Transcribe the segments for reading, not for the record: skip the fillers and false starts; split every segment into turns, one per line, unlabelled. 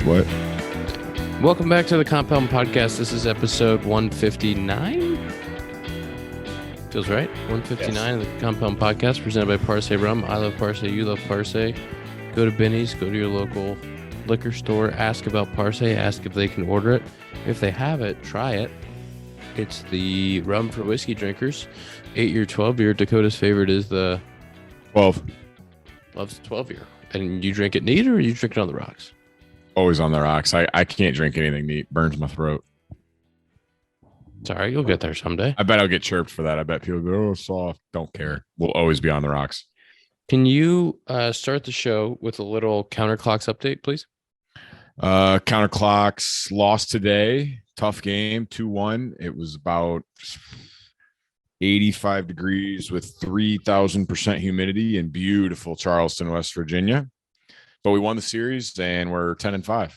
What?
Welcome back to the Compound Podcast. This is episode 159. Feels right. 159 of the Compound Podcast, presented by Parse Rum. I love Parse. You love Parse. Go to Binny's. Go to your local liquor store. Ask about Parse. Ask if they can order it. If they have it, try it. It's the rum for whiskey drinkers. 8-year, 12-year. Dakota's favorite is the
12.
Loves the 12-year. And you drink it neat, or you drink it on the rocks?
Always on the rocks. I can't drink anything neat. Burns my throat.
Sorry, you'll get there someday.
I bet I'll get chirped for that. I bet people go, oh, soft. Don't care. We'll always be on the rocks.
Can you start the show with a little counterclocks update, please?
Counterclocks lost today. Tough game, 2-1. It was about 85 degrees with 3,000% humidity in beautiful Charleston, West Virginia. But we won the series and we're 10-5.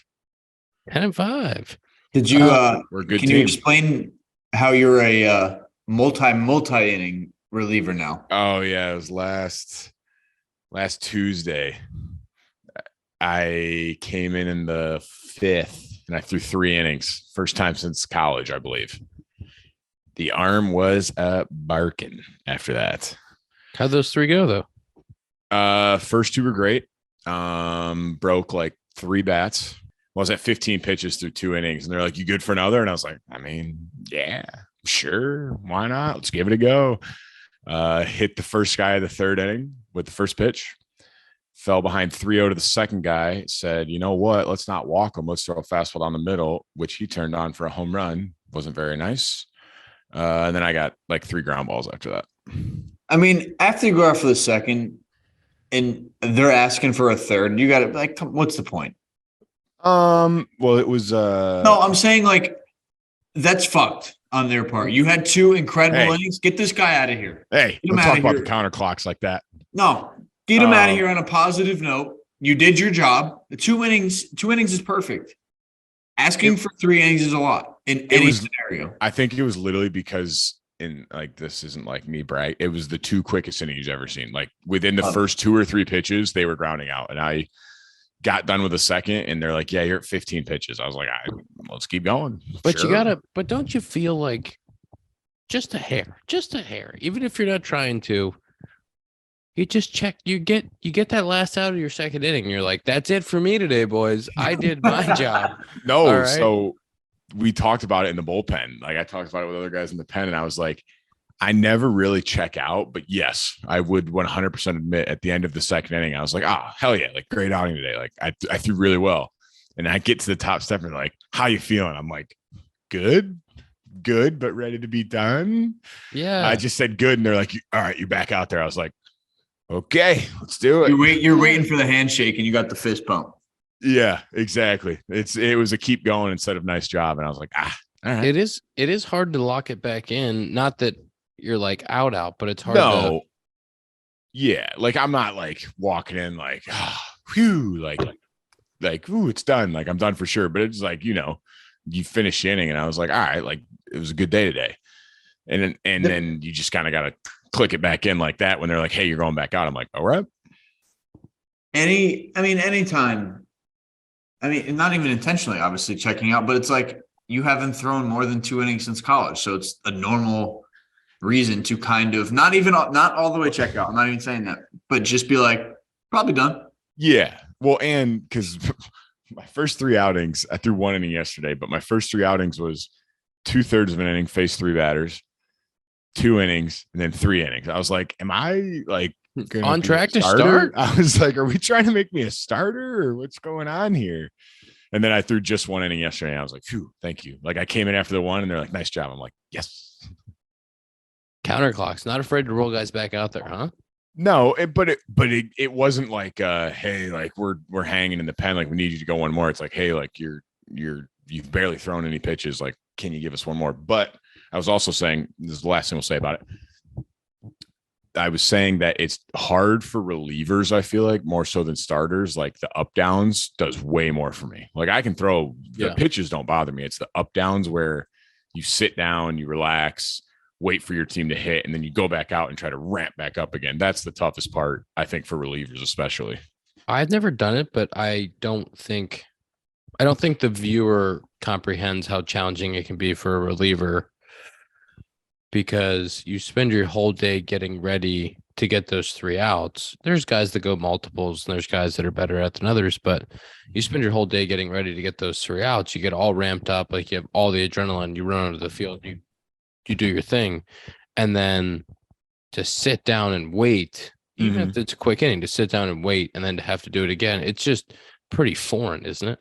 10-5.
Did you
we're a good
can
team.
you explain how you're a multi-inning reliever now?
Oh yeah, it was last Tuesday. I came in the 5th and I threw 3 innings. First time since college, I believe. The arm was barking after that.
How'd those 3 go, though?
First 2 were great. Broke like 3 bats. Was at 15 pitches through 2 innings. And they're like, you good for another? And I was like, I mean, yeah, sure. Why not? Let's give it a go. Hit the first guy of the 3rd inning with the first pitch. Fell behind 3-0 to the second guy. Said, you know what? Let's not walk him. Let's throw a fastball down the middle, which he turned on for a home run. Wasn't very nice. And then I got like 3 ground balls after that.
I mean, after you go out for the second and they're asking for a third, you got to like, what's the point?
Well, it was
No, I'm saying like that's fucked on their part. You had 2 incredible innings. Get this guy out of here.
Hey,
Get him
don't
out
talk
of
about
here.
the counterclocks like that.
No, get him out of here on a positive note. You did your job. The 2 innings is perfect. Asking for 3 innings is a lot in any scenario.
I think it was literally because this isn't like me brag. It was the 2 quickest innings you've ever seen. Like within the first 2 or 3 pitches, they were grounding out. And I got done with the second and they're like, yeah, you're at 15 pitches. I was like, let's keep going.
But sure. But don't you feel like just a hair, even if you're not trying to, you just check, you get that last out of your second inning. You're like, that's it for me today, boys. I did my job.
No.
Right?
So we talked about it in the bullpen. Like I talked about it with other guys in the pen and I was like, I never really check out, but yes, I would 100% admit at the end of the second inning, I was like, hell yeah. Like great outing today. Like I threw really well. And I get to the top step and like, how you feeling? I'm like, good, but ready to be done.
Yeah.
I just said good. And they're like, all right, you're back out there. I was like, okay, let's do it.
You're waiting for the handshake and you got the fist bump.
Yeah, exactly. It was a keep going instead of nice job. And I was like, all right.
It is hard to lock it back in. Not that you're like out, but it's hard.
No. Yeah. Like I'm not like walking in like, whew, like, ooh, it's done. Like I'm done for sure. But it's like, you finish the inning and I was like, all right, like it was a good day today. And then you just kind of got to click it back in like that when they're like, hey, you're going back out. I'm like, all right.
Anytime. I mean, not even intentionally, obviously checking out, but it's like you haven't thrown more than 2 innings since college. So it's a normal reason to kind of not all the way check out. I'm not even saying that, but just be like, probably done.
Yeah. Well, and because my first 3 outings, I threw 1 inning yesterday, but my first 3 outings was 2/3 of an inning, faced 3 batters, 2 innings, and then 3 innings. I was like, am I like
on track to start?
I was like, are we trying to make me a starter or what's going on here? And then I threw just 1 inning yesterday. And I was like, phew, thank you. Like I came in after the 1 and they're like, nice job. I'm like, yes.
Counterclocks, not afraid to roll guys back out there, huh?
No, but it wasn't like hey, like we're hanging in the pen, like we need you to go 1 more. It's like, hey, like you've barely thrown any pitches, like can you give us 1 more? But I was also saying, this is the last thing we'll say about it. I was saying that it's hard for relievers, I feel like, more so than starters. Like the up downs does way more for me. Like I can throw, the pitches don't bother me. It's the up downs where you sit down, you relax, wait for your team to hit, and then you go back out and try to ramp back up again. That's the toughest part, I think, for relievers especially.
I've never done it, but I don't think I don't think the viewer comprehends how challenging it can be for a reliever because you spend your whole day getting ready to get those 3 outs. There's guys that go multiples and there's guys that are better at than others, but you spend your whole day getting ready to get those 3 outs. You get all ramped up, like you have all the adrenaline, you run onto the field, you do your thing. And then to sit down and wait, even if it's a quick inning, to sit down and wait and then to have to do it again, it's just pretty foreign, isn't it?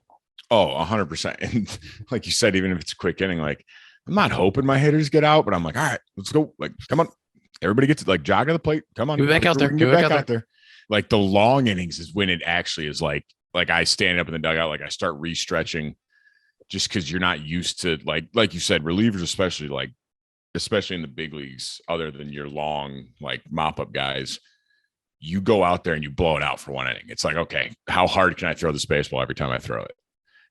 Oh, 100%. And like you said, even if it's a quick inning, like I'm not hoping my hitters get out, but I'm like, all right, let's go. Like, come on. Everybody gets like jog to the plate. Come on.
Get back out there.
Get back out there. Like the long innings is when it actually is like I stand up in the dugout, like I start re-stretching just because you're not used to like you said, relievers, especially in the big leagues, other than your long, like mop-up guys, you go out there and you blow it out for 1 inning. It's like, okay, how hard can I throw this baseball every time I throw it?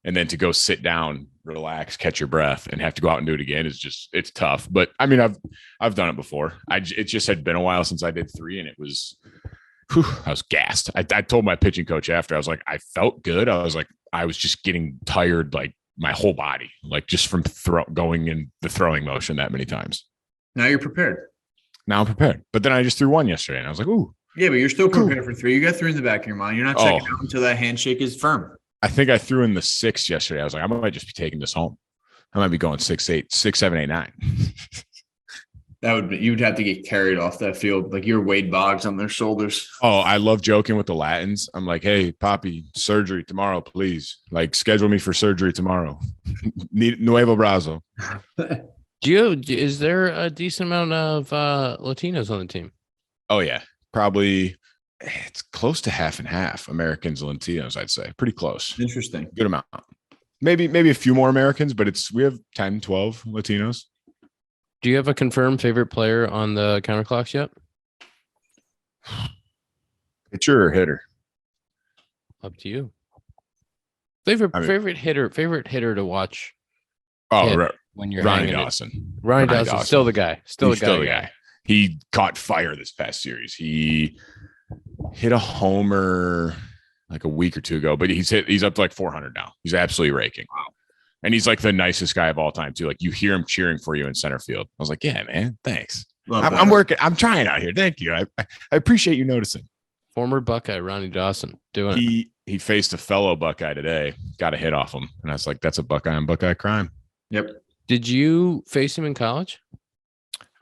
And then to go sit down, relax, catch your breath, and have to go out and do it again is just, it's tough. But I mean, I've done it before. It just had been a while since I did 3, and it was, I was gassed. I told my pitching coach after, I was like, I felt good. I was like, I was just getting tired, like my whole body, like just from going in the throwing motion that many times.
Now you're prepared.
Now I'm prepared. But then I just threw 1 yesterday, and I was like, ooh.
Yeah, but you're still prepared for 3. You got 3 in the back of your mind. You're not checking out until that handshake is firm.
I think I threw in the 6 yesterday. I was like, I might just be taking this home. I might be going 6, 7, 8, 9.
You'd have to get carried off that field. Like you're Wade Boggs on their shoulders.
Oh, I love joking with the Latins. I'm like, hey, Poppy, surgery tomorrow, please. Like, schedule me for surgery tomorrow. Nuevo Brazo.
Is there a decent amount of Latinos on the team?
Oh, yeah. Probably. It's close to half and half Americans and Latinos, I'd say. Pretty close.
Interesting.
Good amount. Maybe a few more Americans, but we have 10, 12 Latinos.
Do you have a confirmed favorite player on the counterclocks yet?
Pitcher or hitter?
Up to you. Favorite hitter to watch.
Oh,
when you're
Ronnie Dawson.
Ronnie Dawson, still the guy. Still the guy.
He caught fire this past series. He hit a homer like a week or 2 ago, but he's up to like 400 now. He's absolutely raking. Wow. And he's like the nicest guy of all time too. Like you hear him cheering for you in center field. I was like, yeah, man, thanks. I'm working. I'm trying out here. Thank you. I appreciate you noticing.
Former Buckeye Ronnie Dawson doing it.
He faced a fellow Buckeye today, got a hit off him. And I was like, that's a Buckeye on Buckeye crime.
Yep.
Did you face him in college?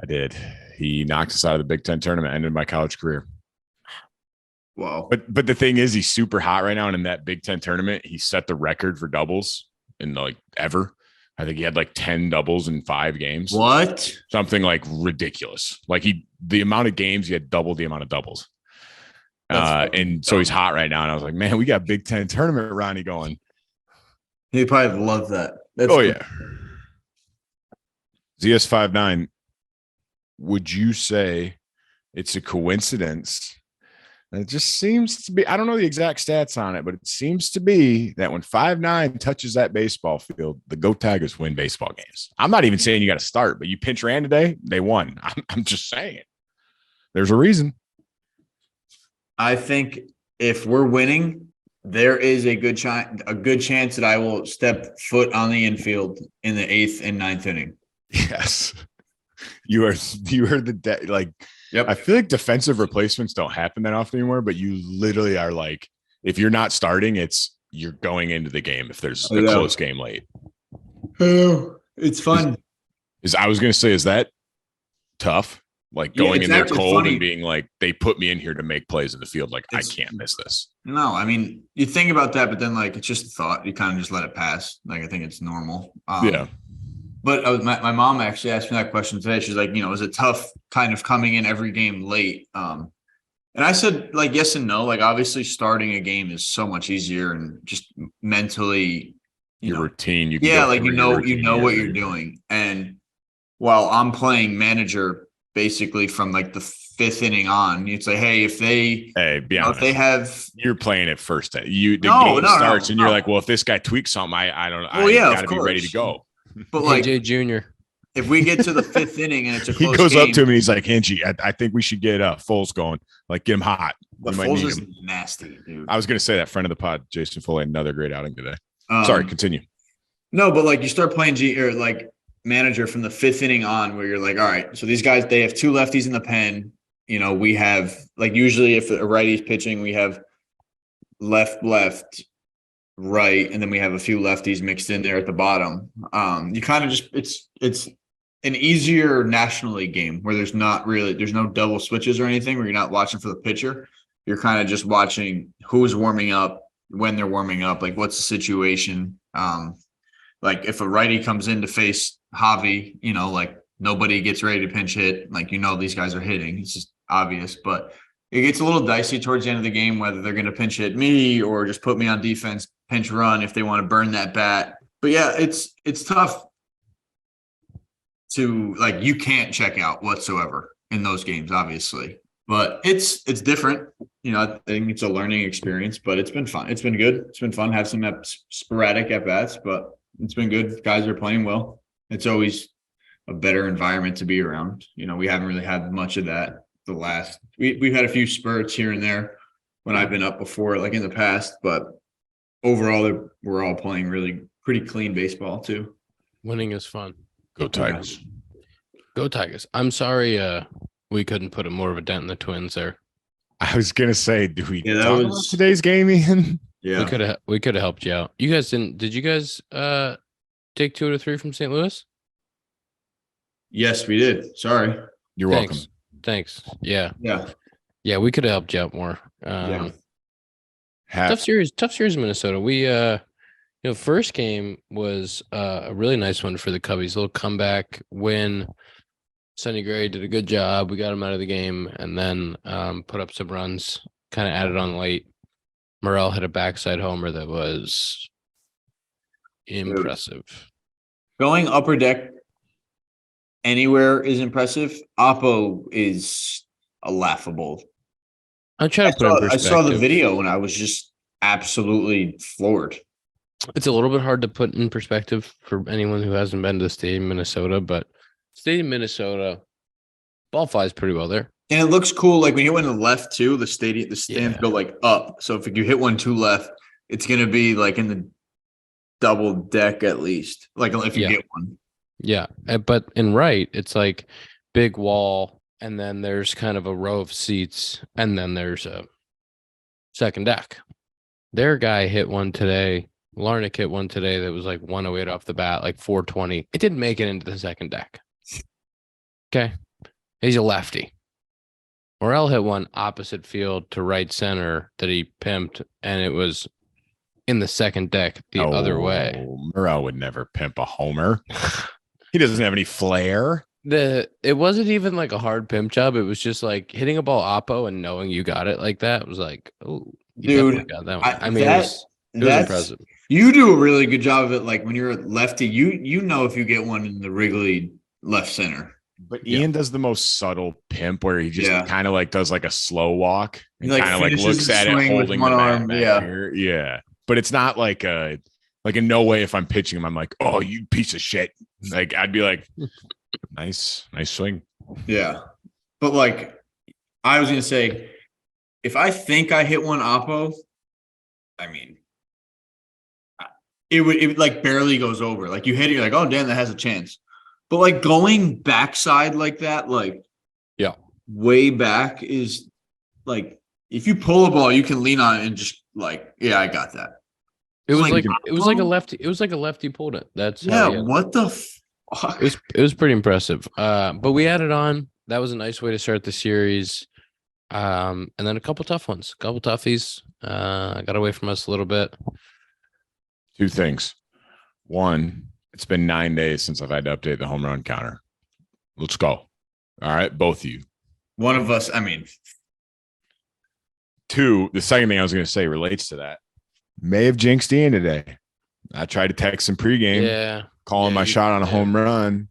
I did. He knocked us out of the Big Ten tournament, ended my college career.
Wow.
But the thing is, he's super hot right now. And in that Big Ten tournament, he set the record for doubles in like ever. I think he had like 10 doubles in 5 games.
What?
Something like ridiculous. Like the amount of games, he had double the amount of doubles. And so he's hot right now. And I was like, man, we got Big Ten tournament Ronnie going.
He probably love that.
Yeah. ZS59. Would you say it's a coincidence? And it just seems to be, I don't know the exact stats on it, but it seems to be that when 5'9" touches that baseball field, the Go Tigers win baseball games. I'm not even saying you got to start, but you pinch ran today, they won. I'm just saying. There's a reason.
I think if we're winning, there is a good chance that I will step foot on the infield in the 8th and 9th inning.
Yes. You are like, yep. I feel like defensive replacements don't happen that often anymore, but you literally are like, if you're not starting, you're going into the game if there's a close game late.
Oh, it's fun.
I was going to say, is that tough? Like going in there cold and being like, they put me in here to make plays in the field. Like, I can't miss this.
No, I mean, you think about that, but then like, it's just a thought. You kind of just let it pass. Like, I think it's normal.
Yeah.
But my mom actually asked me that question today. She's like, is it tough kind of coming in every game late? And I said, like, yes and no. Like, obviously starting a game is so much easier and just mentally,
your routine.
You know what you're doing. And while I'm playing manager basically from like the 5th inning on, you'd say, hey, be honest, if they have,
you're playing it first. The game starts and you're like, well, if this guy tweaks something, I got to be ready to go.
But like AJ Jr.,
if we get to the 5th inning and it's a close
he goes
game,
up to him and he's like, Angie, I think we should get Foles going. Like, get him hot.
But Foles is nasty, dude.
I was going to say that friend of the pod, Jason Foley, another great outing today. Sorry, continue.
No, but like you start playing or like manager from the 5th inning on, where you're like, all right, so these guys, they have 2 lefties in the pen. We have, like, usually if a righty's pitching, we have left, right, and then we have a few lefties mixed in there at the bottom. You kind of just it's an easier National League game where there's no double switches or anything, where you're not watching for the pitcher. You're kind of just watching who's warming up, when they're warming up, like what's the situation. Like if a righty comes in to face Javi, like nobody gets ready to pinch hit. Like, these guys are hitting. It's just obvious, but it gets a little dicey towards the end of the game, whether they're going to pinch hit me or just put me on defense, pinch run if they want to burn that bat. But yeah, it's tough to, like, you can't check out whatsoever in those games, obviously, but it's different. I think it's a learning experience, but it's been fun. It's been good. It's been fun. Have some sporadic at bats, but it's been good. Guys are playing well. It's always a better environment to be around. We haven't really had much of that. We've had a few spurts here and there when I've been up before, like in the past, but overall we're all playing really pretty clean baseball too.
Winning is fun.
Go Tigers.
Go Tigers. I'm sorry we couldn't put more of a dent in the Twins there.
I was gonna say, do we
that
talk about today's game, Ian?
Yeah,
we could have helped you out. You guys didn't? Did you guys take 2 out of 3 from St. Louis?
Yes, we did. Sorry.
You're welcome.
Thanks. Yeah.
We
could have helped you out more. Tough series in Minnesota. We first game was a really nice one for the Cubbies. A little comeback win. Sonny Gray did a good job. We got him out of the game, and then put up some runs. Kind of added on late. Morel hit a backside homer that was impressive.
Going upper deck anywhere is impressive. Oppo is a laughable.
I try to put it in perspective.
I saw the video and I was just absolutely floored.
It's a little bit hard to put in perspective for anyone who hasn't been to the stadium in Minnesota, but stadium in Minnesota, ball flies pretty well there.
And it looks cool. Like when you went to the left too, the stands go like up. So if you hit one too left, it's going to be like in the double deck at least. Like if you get one.
Yeah. But in right, it's like big wall. And then there's kind of a row of seats. And then there's a second deck. Their guy hit one today. Larnick hit one today that was like 108 off the bat, like 420. It didn't make it into the second deck. Okay. He's a lefty. Morel hit one opposite field to right center that he pimped, and it was in the second deck the other way.
Morel would never pimp a homer. He doesn't have any flair.
It wasn't even like a hard pimp job. It was just like hitting a ball oppo and knowing you got it like that. It was like, oh,
dude,
got that one. I mean, it was impressive.
You do a really good job of it. Like when you're a lefty, you know if you get one in the Wrigley left center.
But Ian does the most subtle pimp where he just kind of like does like a slow walk and
like
kind of like looks at it holding
one
the
arm.
Here. Yeah. But it's not like in no way if I'm pitching him, I'm like, oh, you piece of shit. Like I'd be like, nice swing.
Yeah. But like I was gonna say, if I think I hit one oppo, I mean it would like barely goes over. Like you hit it, you're like, oh damn, that has a chance. But like going backside like that, like way back is like if you pull a ball, you can lean on it and just like, I got that.
It was like a lefty. It was like a lefty pulled it. That's
what the fuck?
It was pretty impressive. But we added on. That was a nice way to start the series. And then a couple tough ones, a couple toughies. Got away from us a little bit.
2 things. One, it's been 9 days since I've had to update the home run counter. Let's go. All right, both of you.
One of us, I mean.
2, the second thing I was going to say relates to that. May have jinxed Ian today. I tried to text him pregame, calling my shot on a home run.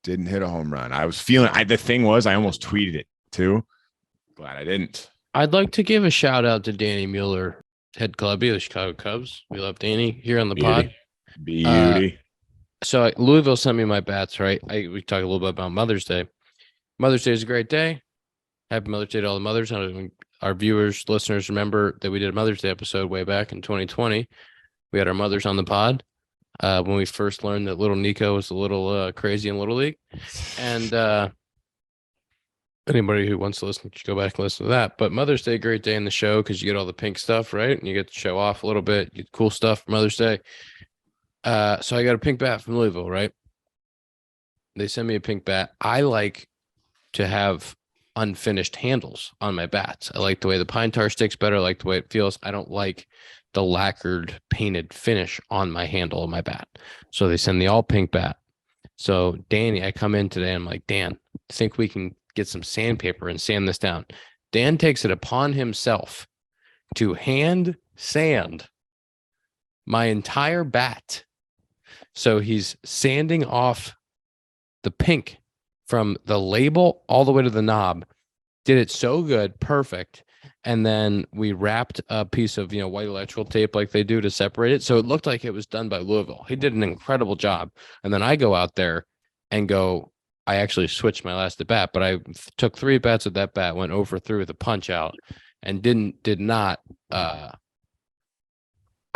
Didn't hit a home run. I was feeling. The thing was, I almost tweeted it too. Glad I didn't.
I'd like to give a shout out to Danny Mueller, head clubby of the Chicago Cubs. We love Danny here on the pod.
Beauty.
So Louisville sent me my bats, right? We talked a little bit about Mother's Day. Mother's Day is a great day. Happy Mother's Day to all the mothers. Our viewers, listeners remember that we did a Mother's Day episode way back in 2020. We had our mothers on the pod when we first learned that little Nico was a little crazy in Little League. And anybody who wants to listen should go back and listen to that. But Mother's Day, great day in the show because you get all the pink stuff, right? And you get to show off a little bit. You get cool stuff for Mother's Day. So I got a pink bat from Louisville, right? They send me a pink bat. I like to have unfinished handles on my bats. I like the way the pine tar sticks better. I like the way it feels. I don't like the lacquered painted finish on my handle of my bat. So they send the all pink bat. So Danny, I come in today. I'm like, Dan, I think we can get some sandpaper and sand this down. Dan takes it upon himself to hand sand my entire bat. So he's sanding off the pink from the label all the way to the knob. Did it so good, perfect. And then we wrapped a piece of, white electrical tape like they do to separate it. So it looked like it was done by Louisville. He did an incredible job. And then I go out there and I actually switched my last at bat, but I took 3 bats at that bat, went over through with a punch out and I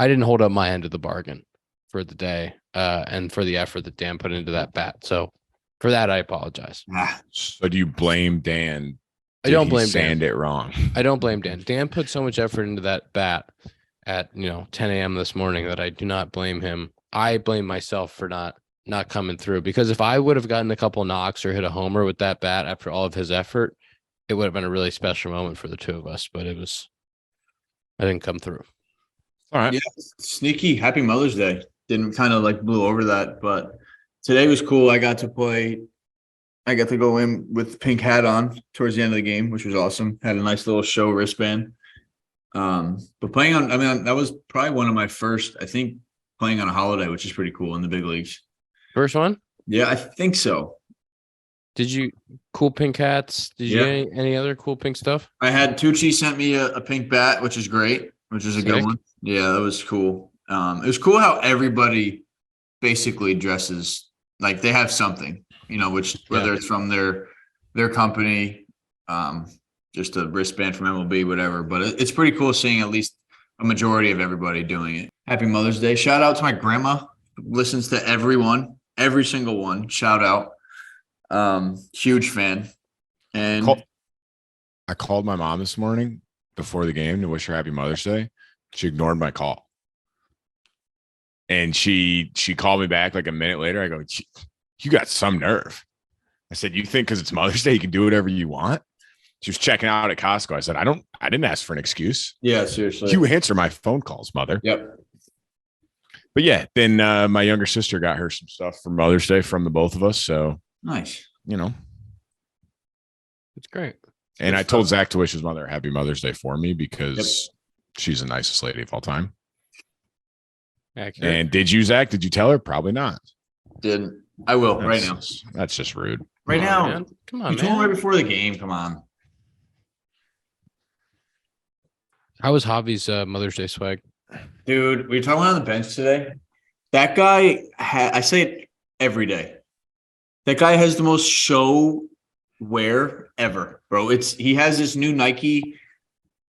didn't hold up my end of the bargain for the day and for the effort that Dan put into that bat. So for that, I apologize.
So do you blame Dan?
I don't blame Dan.
Sand it wrong.
I don't blame Dan. Dan put so much effort into that bat at 10 a.m. this morning that I do not blame him. I blame myself for not coming through, because if I would have gotten a couple knocks or hit a homer with that bat after all of his effort, it would have been a really special moment for the two of us. But I didn't come through.
All right.
Yeah, sneaky. Happy Mother's Day. Didn't kind of blew over that, but today was cool. I got to go in with the pink hat on towards the end of the game, which was awesome. Had a nice little show wristband. But playing on, that was probably one of my first, I think, playing on a holiday, which is pretty cool in the big leagues.
First one?
Yeah, I think so.
Did you cool pink hats? Did you get any other cool pink stuff?
I had Tucci sent me a pink bat, which is great, which is a good one. Yeah, that was cool. It was cool how everybody basically dresses like they have something, whether it's from their company, just a wristband from MLB, whatever. But it's pretty cool seeing at least a majority of everybody doing it. Happy Mother's Day. Shout out to my grandma. Listens to everyone, every single one. Shout out. Huge fan. And
I called my mom this morning before the game to wish her happy Mother's Day. She ignored my call. And she called me back like a minute later. I go, you got some nerve. I said, you think because it's Mother's Day, you can do whatever you want? She was checking out at Costco. I said, I didn't ask for an excuse.
Yeah, seriously.
You answer my phone calls, mother.
Yep.
But yeah, then my younger sister got her some stuff for Mother's Day from the both of us. So
nice.
It's great.
And I told Zach to wish his mother a happy Mother's Day for me because she's the nicest lady of all time.
Accurate.
And did you, Zach? Did you tell her? Probably not.
Didn't. I will right now.
That's just rude.
Right now.
Man. Come on,
you told me right before the game. Come on.
How was Javi's Mother's Day swag?
Dude, we were talking on the bench today. That guy, I say it every day. That guy has the most show wear ever, bro. He has this new Nike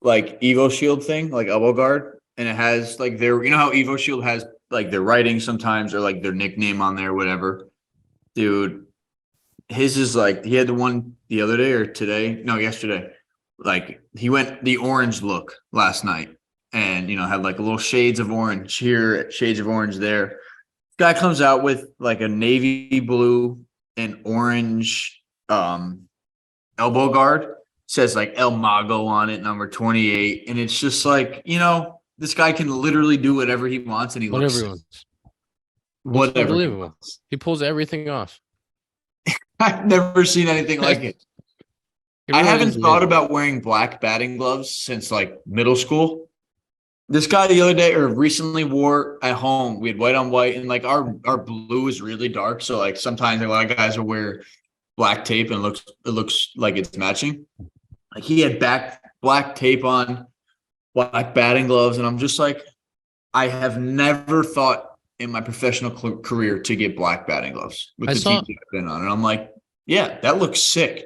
Evo Shield thing, elbow guard, and it has how Evo Shield has their writing sometimes or their nickname on there, whatever. Dude, his is he had the one the other day or today, no, yesterday. He went the orange look last night and had a little shades of orange here, shades of orange there. Guy comes out with a navy blue and orange elbow guard, says El Mago on it, number 28. And it's just this guy can literally do whatever he wants and he looks whatever.
Unbelievable. He pulls everything off.
I've never seen anything like it. I haven't thought about wearing black batting gloves since middle school. This guy the other day or recently wore at home. We had white on white and our blue is really dark. So sometimes a lot of guys will wear black tape and it looks like it's matching. He had black tape on, black batting gloves, and I'm just I have never thought in my professional career to get black batting gloves with the teams I've been on. And I'm yeah, that looks sick.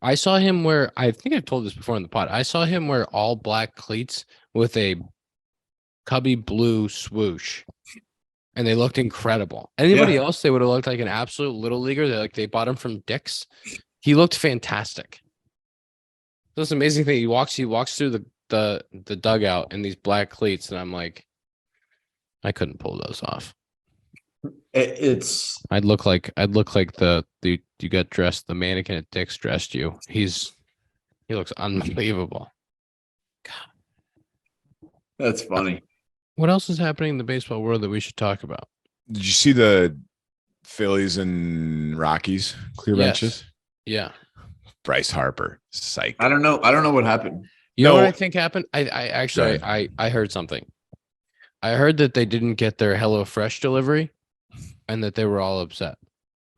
I saw him wear, I think I've told this before in the pod. I saw him wear all black cleats with a cubby blue swoosh. And they looked incredible. Anybody else, they would have looked like an absolute little leaguer. They bought him from Dick's. He looked fantastic. This amazing thing. He walks through the dugout in these black cleats, and I'm like, I couldn't pull those off. I'd look like the you got dressed. The mannequin at Dick's dressed you. He looks unbelievable. God.
That's funny.
What else is happening in the baseball world that we should talk about?
Did you see the Phillies and Rockies clear benches?
Yeah.
Bryce Harper, psych.
I don't know what happened.
You know what I think happened? I actually heard something. I heard that they didn't get their HelloFresh delivery and that they were all upset.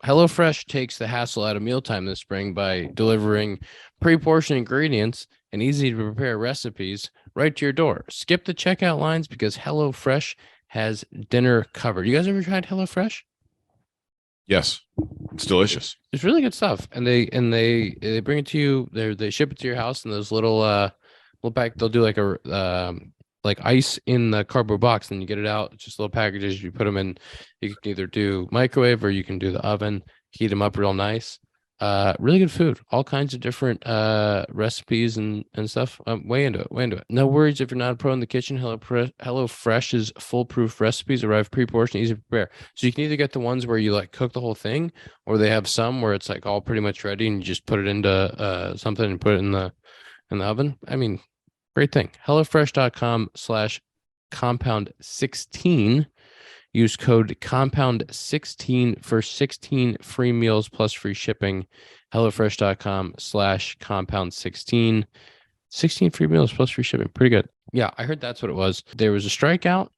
HelloFresh takes the hassle out of mealtime this spring by delivering pre-portioned ingredients and easy to prepare recipes right to your door. Skip the checkout lines because HelloFresh has dinner covered. You guys ever tried HelloFresh?
Yes, it's delicious.
It's really good stuff, and they bring it to you. They ship it to your house in those little pack. They'll do like a like ice in the cardboard box, and you get it out. It's just little packages. You put them in. You can either do microwave or you can do the oven. Heat them up real nice. Really good food. All kinds of different recipes and stuff. Way into it. No worries if you're not a pro in the kitchen. HelloFresh's foolproof recipes arrive pre-portioned, easy to prepare. So you can either get the ones where you like cook the whole thing, or they have some where it's like all pretty much ready and you just put it into something and put it in the oven. I mean, great thing. HelloFresh.com/compound16. Use code compound16 for 16 free meals plus free shipping. HelloFresh.com/compound16. 16 free meals plus free shipping. Pretty good. Yeah, I heard that's what it was. There was a strikeout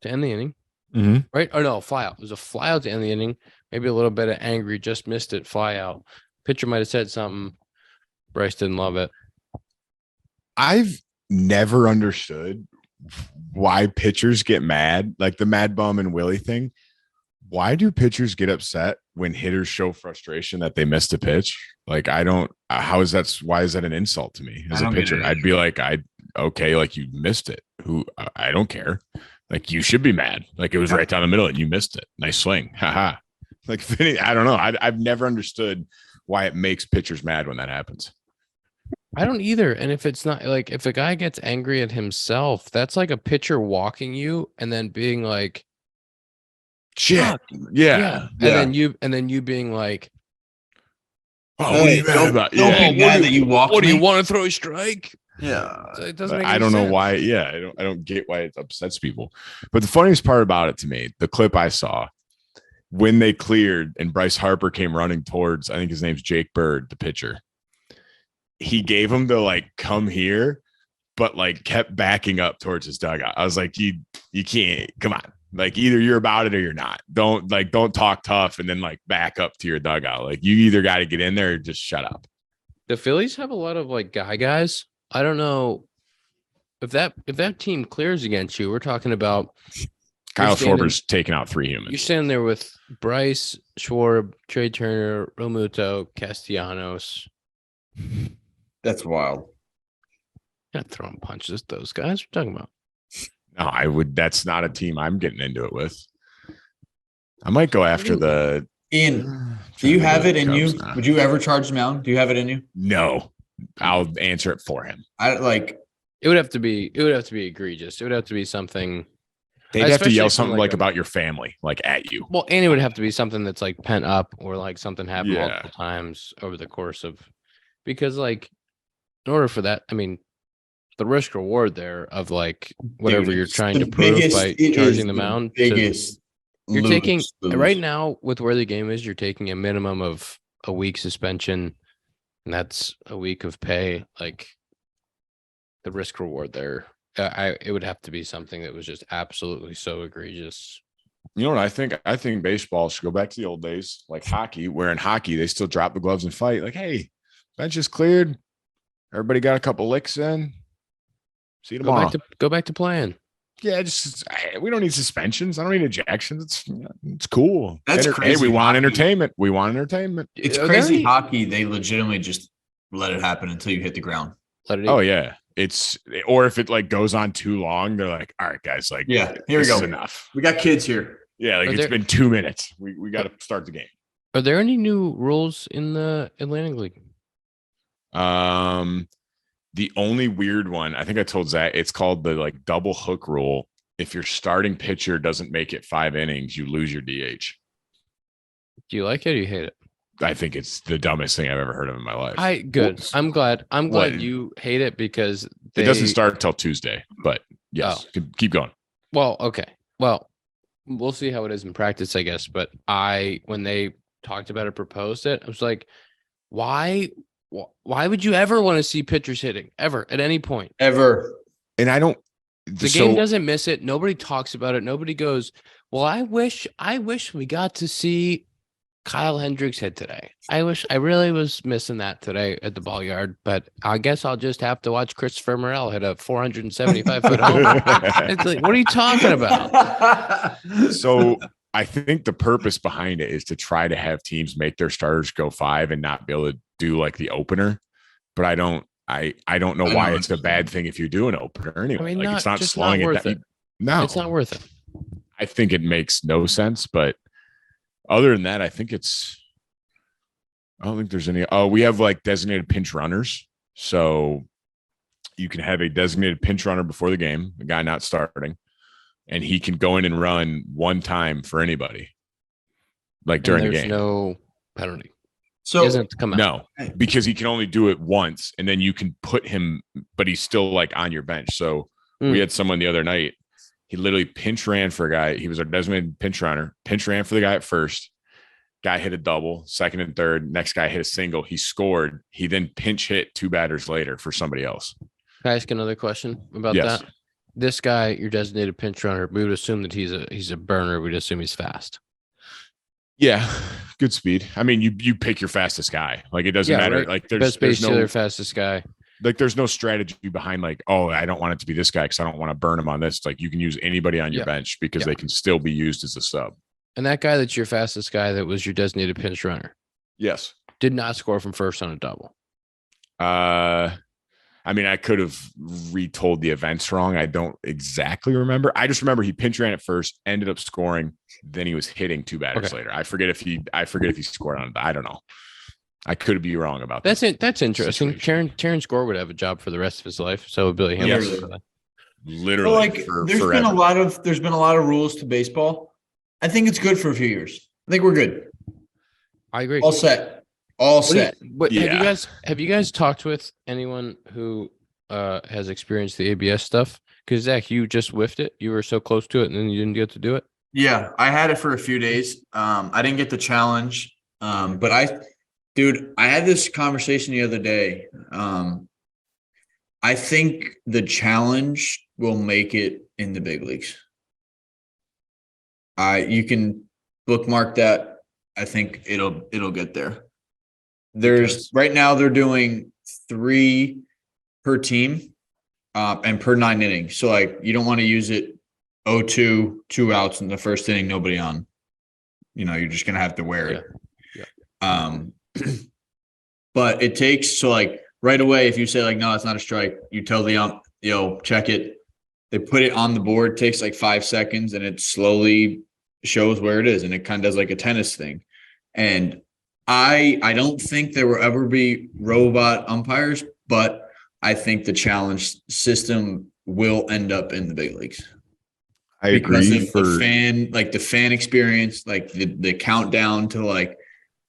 to end the inning.
Mm-hmm.
Right? Oh, no, fly out. It was a fly out to end the inning. Maybe a little bit of angry, just missed it, fly out. Pitcher might have said something. Bryce didn't love it.
I've never understood why pitchers get mad, like the Mad Bum and Willie thing. Why do pitchers get upset when hitters show frustration that they missed a pitch? Like, I don't, why is that an insult to me as a pitcher? I'd be like, okay, like you missed it. I don't care. Like, you should be mad. Like, it was right down the middle and you missed it. Nice swing. Haha. Like, I don't know. I've never understood why it makes pitchers mad when that happens.
I don't either. And if it's not like, if a guy gets angry at himself, that's like a pitcher walking you and then being like,
shit. Yeah.
And then you being like,
oh, what are you mad about?
Don't be mad that you walked.
What do you want to throw a strike?
Yeah.
So it doesn't make
I
any
don't
sense.
know why. Yeah. I don't get why it upsets people. But the funniest part about it to me, the clip I saw when they cleared and Bryce Harper came running towards, I think his name's Jake Bird, the pitcher. He gave him the like, come here, but like kept backing up towards his dugout. I was like, you can't, come on. Like, either you're about it or you're not. Don't talk tough and then like back up to your dugout. Like, you either got to get in there or just shut up.
The Phillies have a lot of like guys. I don't know if that team clears against you. We're talking about
Kyle Schwarber's taking out 3 humans.
You're standing there with Bryce, Schwarb, Trey Turner, Romuto, Castellanos.
That's wild.
Not throwing punches at those guys. We're talking about.
No, I would. That's not a team I'm getting into it with. I might go after the.
Ian, do you have it in you? Would you ever charge the mound? Do you have it in you?
No, I'll answer it for him.
It would have to be egregious. It would have to be something.
They'd have to yell something like about your family, like at you.
Well, and it would have to be something that's like pent up or like something happened multiple times over the course of, because like in order for that, I mean, the risk reward there of like whatever you're trying to prove by charging the mound. You're taking right now with where the game is, you're taking a minimum of a week suspension, and that's a week of pay. Like the risk reward there, it would have to be something that was just absolutely so egregious.
You know what I think? I think baseball should go back to the old days, like hockey, where in hockey they still drop the gloves and fight. Like, hey, bench is cleared. Everybody got a couple licks in. See you tomorrow.
Go back to playing.
Yeah, we don't need suspensions. I don't need ejections. It's cool.
That's crazy.
Hey, we want entertainment.
It's crazy hockey. They legitimately just let it happen until you hit the ground.
Oh yeah. It's or if it like goes on too long, they're like, all right, guys, like,
Yeah, here we
this
go.
is enough.
We got kids here.
Yeah, like it's been 2 minutes. We got to start the game.
Are there any new rules in the Atlantic League?
The only weird one, I think I told Zack, it's called the like double hook rule. If your starting pitcher doesn't make it 5 innings, you lose your DH.
Do you like it or you hate it?
I think it's the dumbest thing I've ever heard of in my life.
Good.
Oops.
I'm glad
What?
you hate it because
It doesn't start until Tuesday, but yes, keep going.
Well, okay. Well, we'll see how it is in practice, I guess. But when they talked about it, proposed it, I was like, why would you ever want to see pitchers hitting ever at any point?
Ever.
And I don't.
The game doesn't miss it. Nobody talks about it. Nobody goes, well, I wish we got to see Kyle Hendricks hit today. I really was missing that today at the ball yard, but I guess I'll just have to watch Christopher Morel hit a 475-foot home. It's like, what are you talking about?
So I think the purpose behind it is to try to have teams make their starters go 5 and not be able to do like the opener. But I don't know why it's a bad thing if you do an opener anyway.
I mean,
it's not
just
slowing
not
it
worth
down.
it.
No,
It's not worth it.
I think it makes no sense. But other than that, I don't think there's any. Oh, we have like designated pinch runners. So you can have a designated pinch runner before the game, the guy not starting, and he can go in and run one time for anybody, like during the game.
There's no penalty.
So
He doesn't have to come out.
No, because he can only do it once, and then you can put him, but he's still like on your bench. So we had someone the other night. He literally pinch ran for a guy. He was our designated pinch runner. Pinch ran for the guy at first. Guy hit a double, second and third. Next guy hit a single. He scored. He then pinch hit 2 batters later for somebody else.
Can I ask another question about
Yes.
that? This guy, your designated pinch runner, we would assume that he's a burner. We'd assume he's fast.
Yeah, good speed. I mean, you pick your fastest guy. Like it doesn't matter.
Right.
Like
Best base
there's no
stealer, fastest guy.
like there's no strategy behind like, oh, I don't want it to be this guy because I don't want to burn him on this. It's like you can use anybody on your bench because they can still be used as a sub.
And that guy that's your fastest guy that was your designated pinch runner
Yes.
did not score from first on a double.
I mean, I could have retold the events wrong. I don't exactly remember. I just remember he pinch ran at first, ended up scoring. Then he was hitting 2 batters later. I forget if he scored on it. I don't know. I could be wrong about that.
That's interesting. Terrence Gore would have a job for the rest of his life. So would Billy Hamilton.
Yes. Literally,
like there's been a lot of rules to baseball. I think it's good for a few years. I think we're good.
I agree.
All set. All set.
Have you guys talked with anyone who has experienced the ABS stuff? Because Zach, you just whiffed it. You were so close to it, and then you didn't get to do it.
Yeah, I had it for a few days. I didn't get the challenge, but I had this conversation the other day. I think the challenge will make it in the big leagues. You can bookmark that. I think it'll get there. Right now they're doing 3 per team, and per 9 innings. So like you don't want to use it 0-2, 2 outs in the first inning, nobody on. You're just gonna have to wear it. Yeah. But it takes so like right away, if you say like no, it's not a strike, you tell the ump, check it. They put it on the board, takes like 5 seconds, and it slowly shows where it is, and it kind of does like a tennis thing. And I don't think there will ever be robot umpires, but I think the challenge system will end up in the big leagues.
I agree.
The fan experience, like the countdown to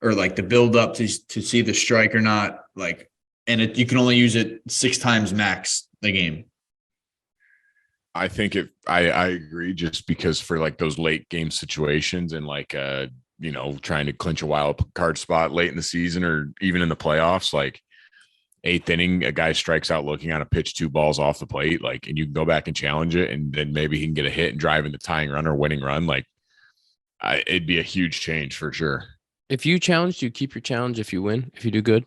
or the build up to see the strike or not, you can only use it 6 times max the game.
I think I agree, just because for like those late game situations and trying to clinch a wild card spot late in the season or even in the playoffs, like 8th inning, a guy strikes out looking on a pitch 2 balls off the plate, and you can go back and challenge it, and then maybe he can get a hit and drive in the tying run or winning run. It'd be a huge change for sure.
If you challenge, you keep your challenge. If you win, if you do good,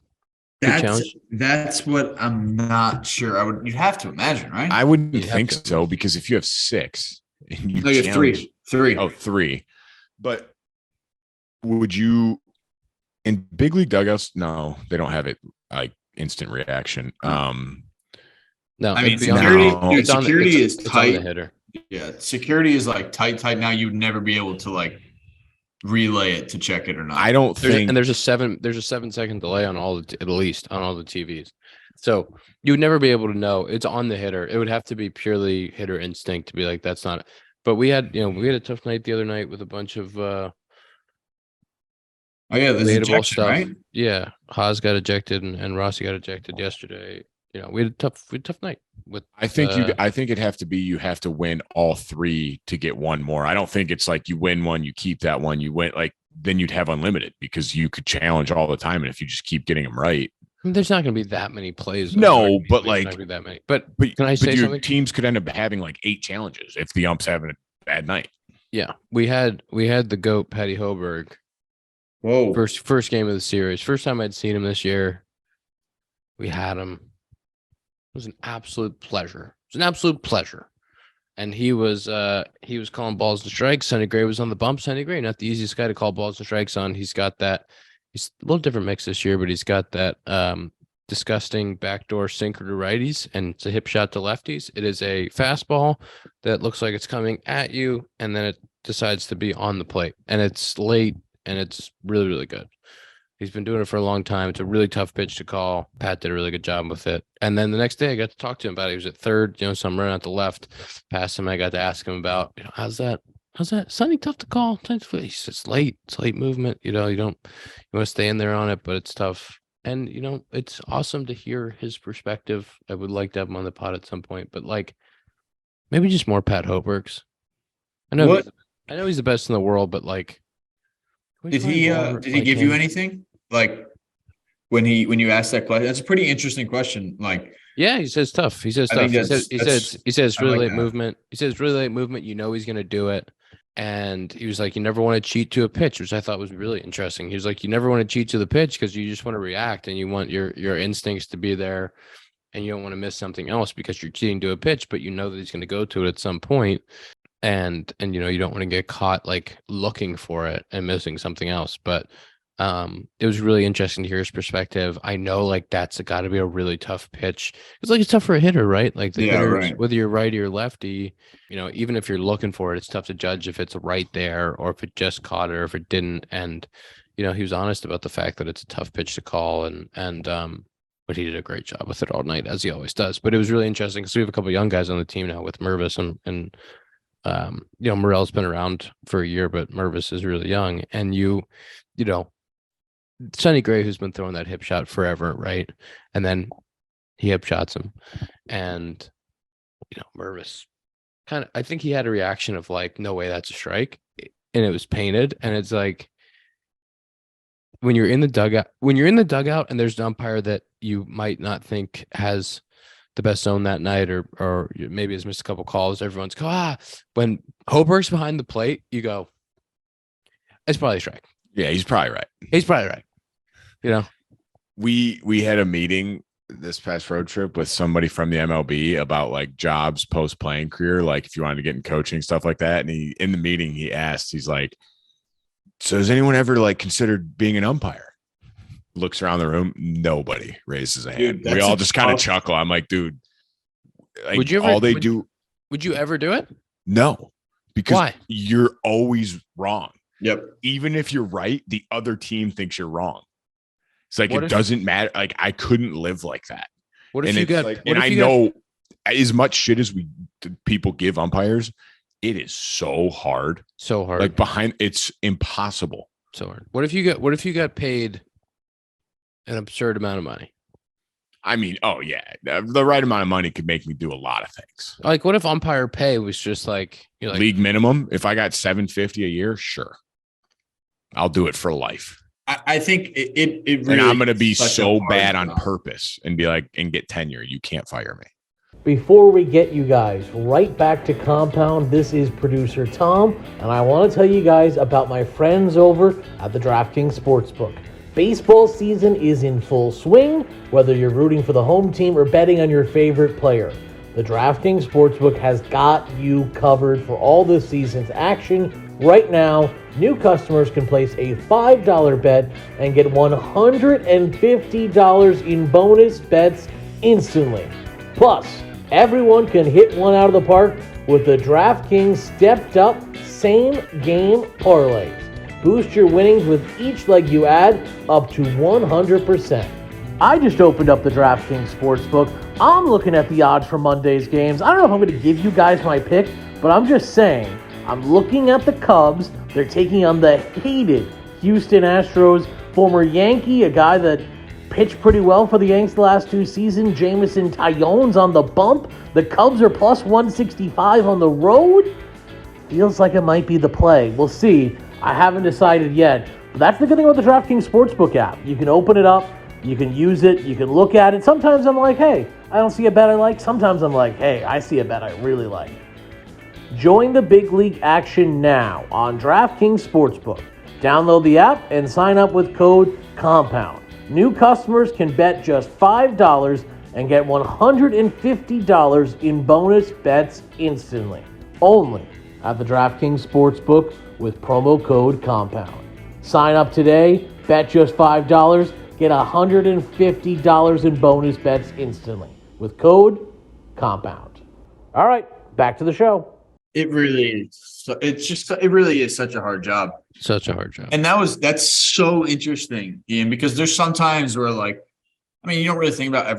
that's what I'm not sure. You'd have to imagine, right?
I wouldn't think so, because if you have 6 and you
have 3.
Oh, 3. But would you in big league dugouts? No, they don't have it like instant reaction.
No,
I mean,
it'd be on
security,
No.
dude,
it's on the-
security
it's-
is
it's on the
tight.
hitter.
Yeah, security is like tight now. You'd never be able to like relay it to check it or not.
I don't think.
There's a 7-second delay on at least on all the TVs. So you would never be able to know. It's on the hitter. It would have to be purely hitter instinct to be like, that's not. But we had a tough night the other night with a bunch of
Oh yeah, there's
relatable
ejection,
stuff.
right?
Yeah, Haas got ejected and Rossi got ejected yesterday. We had a tough night with.
I think it'd have to be you have to win all three to get one more. I don't think it's like you win one, you keep that one, you win then you'd have unlimited because you could challenge all the time, and if you just keep getting them right.
I mean, there's not going to be that many plays.
No, but
There's not gonna be that many. But
But
can I say
your
something?
teams could end up having like 8 challenges if the ump's having a bad night.
Yeah, we had the GOAT Patty Hoberg.
Whoa.
First game of the series. First time I'd seen him this year. We had him. It was an absolute pleasure. And he was calling balls and strikes. Sonny Gray was on the bump. Sonny Gray, not the easiest guy to call balls and strikes on. He's got that. He's a little different mix this year, but he's got that disgusting backdoor sinker to righties, and it's a hip shot to lefties. It is a fastball that looks like it's coming at you, and then it decides to be on the plate, and it's late, and it's really, really good. He's been doing it for a long time. It's a really tough pitch to call. Pat did a really good job with it. And then the next day I got to talk to him about it. He was at third, so I'm running out the left past him. I got to ask him about, how's that? Something tough to call. It's late. It's late movement. You want to stay in there on it, but it's tough. And, it's awesome to hear his perspective. I would like to have him on the pod at some point, but maybe just more Pat Hobergs. I know he's the best in the world, but
did he give you anything? When you asked that question? That's a pretty interesting question.
Yeah, he says tough. He says tough. He says really late movement. He says really late movement. He's going to do it. And he was like, you never want to cheat to a pitch, which I thought was really interesting. He was like, you never want to cheat to the pitch because you just want to react and you want your instincts to be there, and you don't want to miss something else because you're cheating to a pitch, but you know that he's going to go to it at some point. And you don't want to get caught looking for it and missing something else. But it was really interesting to hear his perspective. I know that's got to be a really tough pitch. It's tough for a hitter, right? Hitters, right. Whether you're righty or lefty, even if you're looking for it, it's tough to judge if it's right there or if it just caught it or if it didn't. And he was honest about the fact that it's a tough pitch to call, but he did a great job with it all night, as he always does. But it was really interesting because we have a couple of young guys on the team now with Mervis and Morel's been around for a year, but Mervis is really young. And Sonny Gray, who's been throwing that hip shot forever, right? And then he hip shots him. And, Mervis I think he had a reaction of no way, that's a strike. And it was painted. And it's when you're in the dugout and there's an umpire that you might not think has the best zone that night, or maybe has missed a couple calls, everyone's when Hoberg's behind the plate, you go, it's probably a strike.
Yeah, he's probably right. We had a meeting this past road trip with somebody from the MLB about jobs post playing career, if you wanted to get in coaching, stuff like that. And in the meeting he asked, he's like, so has anyone ever considered being an umpire? Looks around the room, nobody raises a hand. We all just kind of chuckle. I'm like, dude, would you
ever do it?
No, because
why?
You're always wrong.
Yep.
Even if you're right, the other team thinks you're wrong. It's it doesn't matter. I couldn't live like that.
What if
and
you got?
I know as much shit as people give umpires, it is so hard.
So hard.
It's impossible.
So hard. What if you got paid an absurd amount of money?
I mean, oh yeah, the right amount of money could make me do a lot of things.
What if umpire pay was just
league minimum? If I got $750 a year, sure, I'll do it for life.
I think it really,
and I'm going to be so bad on purpose and be and get tenure. You can't fire me.
Before we get you guys right back to Compound, this is producer Tom, and I want to tell you guys about my friends over at the DraftKings Sportsbook. Baseball season is in full swing, whether you're rooting for the home team or betting on your favorite player. The DraftKings Sportsbook has got you covered for all this season's action. Right now, new customers can place a $5 bet and get $150 in bonus bets instantly. Plus, Everyone can hit one out of the park with the DraftKings stepped up same game parlays. Boost your winnings with each leg you add up to 100%. I just opened up the DraftKings Sportsbook. I'm looking at the odds for Monday's games. I don't know if I'm going to give you guys my pick, but I'm just saying, I'm looking at the Cubs. They're taking on the hated Houston Astros. Former Yankee, a guy that pitched pretty well for the Yanks the last 2 seasons. Jameson Taillon's on the bump. The Cubs are plus 165 on the road. Feels like it might be the play. We'll see. I haven't decided yet. But that's the good thing about the DraftKings Sportsbook app. You can open it up. You can use it. You can look at it. Sometimes I'm like, hey, I don't see a bet I like. Sometimes I'm like, hey, I see a bet I really like. Join the big league action now on DraftKings Sportsbook. Download the app and sign up with code COMPOUND. New customers can bet just $5 and get $150 in bonus bets instantly. Only at the DraftKings Sportsbook with promo code COMPOUND. Sign up today, bet just $5, get $150 in bonus bets instantly with code COMPOUND. All right, back to the show.
It really is. It really is such a hard job.
Such a hard job.
And that's so interesting, Ian, because there's some times where you don't really think about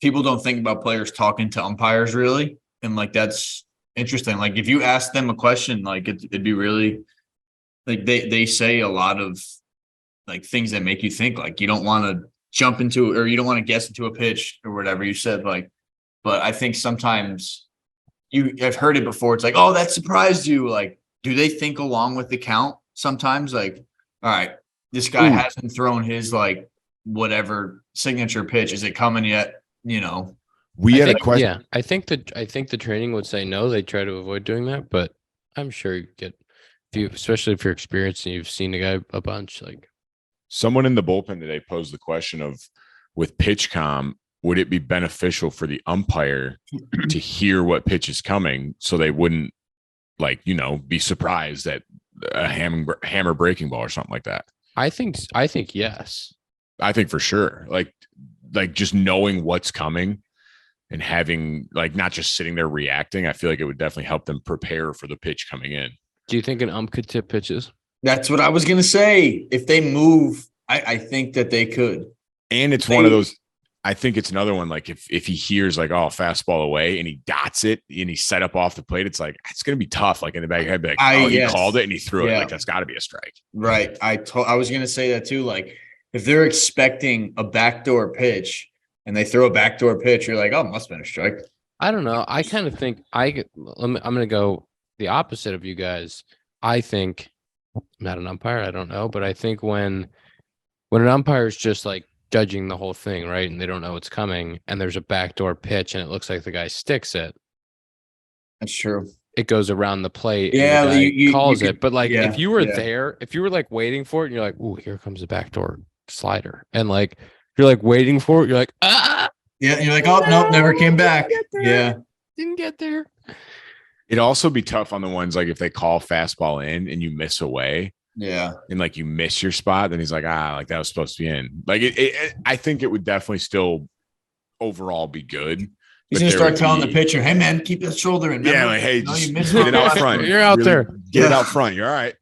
people don't think about players talking to umpires really. And that's interesting. Like if you ask them a question, it'd be really they say a lot of things that make you think you don't want to jump into or you don't want to guess into a pitch or whatever you said. But I think sometimes I've heard it before. It's oh, that surprised you. Do they think along with the count sometimes? All right, this guy hasn't thrown his whatever signature pitch. Is it coming yet?
We had a question.
Yeah, I think the training would say no. They try to avoid doing that, but I'm sure you get especially if you're experienced and you've seen a guy a bunch.
Someone in the bullpen today posed the question of, with Pitchcom, would it be beneficial for the umpire to hear what pitch is coming so they wouldn't be surprised at a hammer breaking ball or something like that?
I think yes.
I think for sure. Just knowing what's coming and having not just sitting there reacting, I feel like it would definitely help them prepare for the pitch coming in.
Do you think an ump could tip pitches?
That's what I was going to say. If they move, I think that they could.
And it's one of those, I think it's another one. If he hears fastball away and he dots it and he's set up off the plate, it's it's going to be tough. In the back of the head, he called it and he threw it. That's got to be a strike.
Right. I was going to say that too. If they're expecting a backdoor pitch and they throw a backdoor pitch, you're oh, it must have been a strike.
I don't know. I kind of think I'm going to go the opposite of you guys. I think I'm not an umpire. I don't know, but I think when an umpire is just judging the whole thing, right, and they don't know what's coming, and there's a backdoor pitch, and it looks like the guy sticks it.
That's true.
It goes around the plate.
Yeah,
and the guy calls
you
it. But if you were
there,
if you were waiting for it, and you're "Ooh, here comes the backdoor slider," and you're waiting for it, you're ah.
Yeah, and you're oh nope, never came back. Yeah,
didn't get there.
It'd also be tough on the ones if they call fastball in and you miss away.
Yeah.
And you miss your spot, then he's that was supposed to be in. I think it would definitely still overall be good.
He's going to start telling the pitcher, hey man, keep that shoulder in.
Yeah, hey,
no,
just
you missed
get it out front.
You're out there.
Get it out front. You're all right.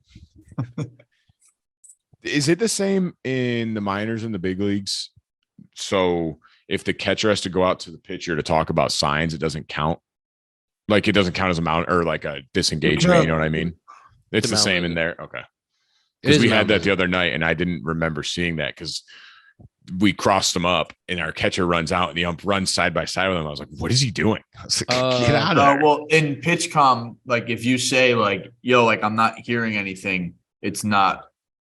Is it the same in the minors and the big leagues? So if the catcher has to go out to the pitcher to talk about signs, it doesn't count. It doesn't count as a mount or a disengagement. You know what I mean? It's the same in there. Okay. Because we had that the other night and I didn't remember seeing that because we crossed them up and our catcher runs out and the ump runs side by side with him. I was what is he doing? I was get out of there.
Well, in Pitchcom, if you say yo, I'm not hearing anything, it's not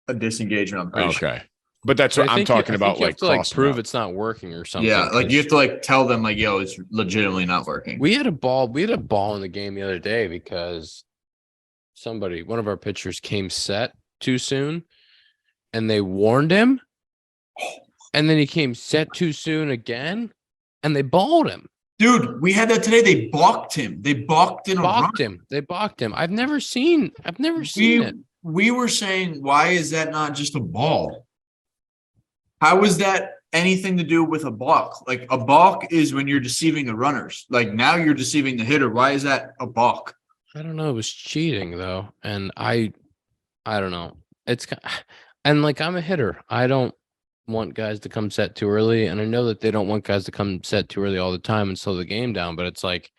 a disengagement. I'm pretty sure.
But that's what I'm talking about.
You have to prove it's not working or something.
Yeah, you have to tell them yo, it's legitimately not working.
We had a ball in the game the other day because one of our pitchers came set too soon and they warned him. And then he came set too soon again and they balled him.
Dude, we had that today. They balked him. They balked in a run.
They balked him. I've never seen it. We
were saying, why is that not just a ball? How is that anything to do with a balk. Like a balk is when you're deceiving the runners. Like now you're deceiving the hitter. Why is that a balk?
I don't know. It was cheating though, and I don't know. And like I'm a hitter. I don't want guys to come set too early, and I know that they don't want guys to come set too early all the time and slow the game down. But it's like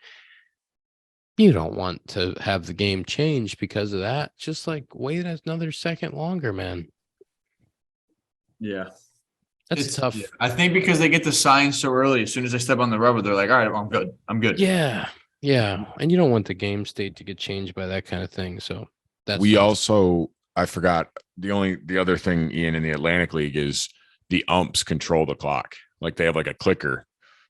you don't want to have the game change because of that. Just like wait another second longer, man.
Yeah.
That's tough.
Yeah. I think because they get the sign so early, as soon as they step on the rubber, they're like, all right, I'm good. I'm good.
Yeah. Yeah. And you don't want the game state to get changed by that kind of thing. So that's
I forgot the other thing, Ian, in the Atlantic League is the umps control the clock. Like they have like a clicker.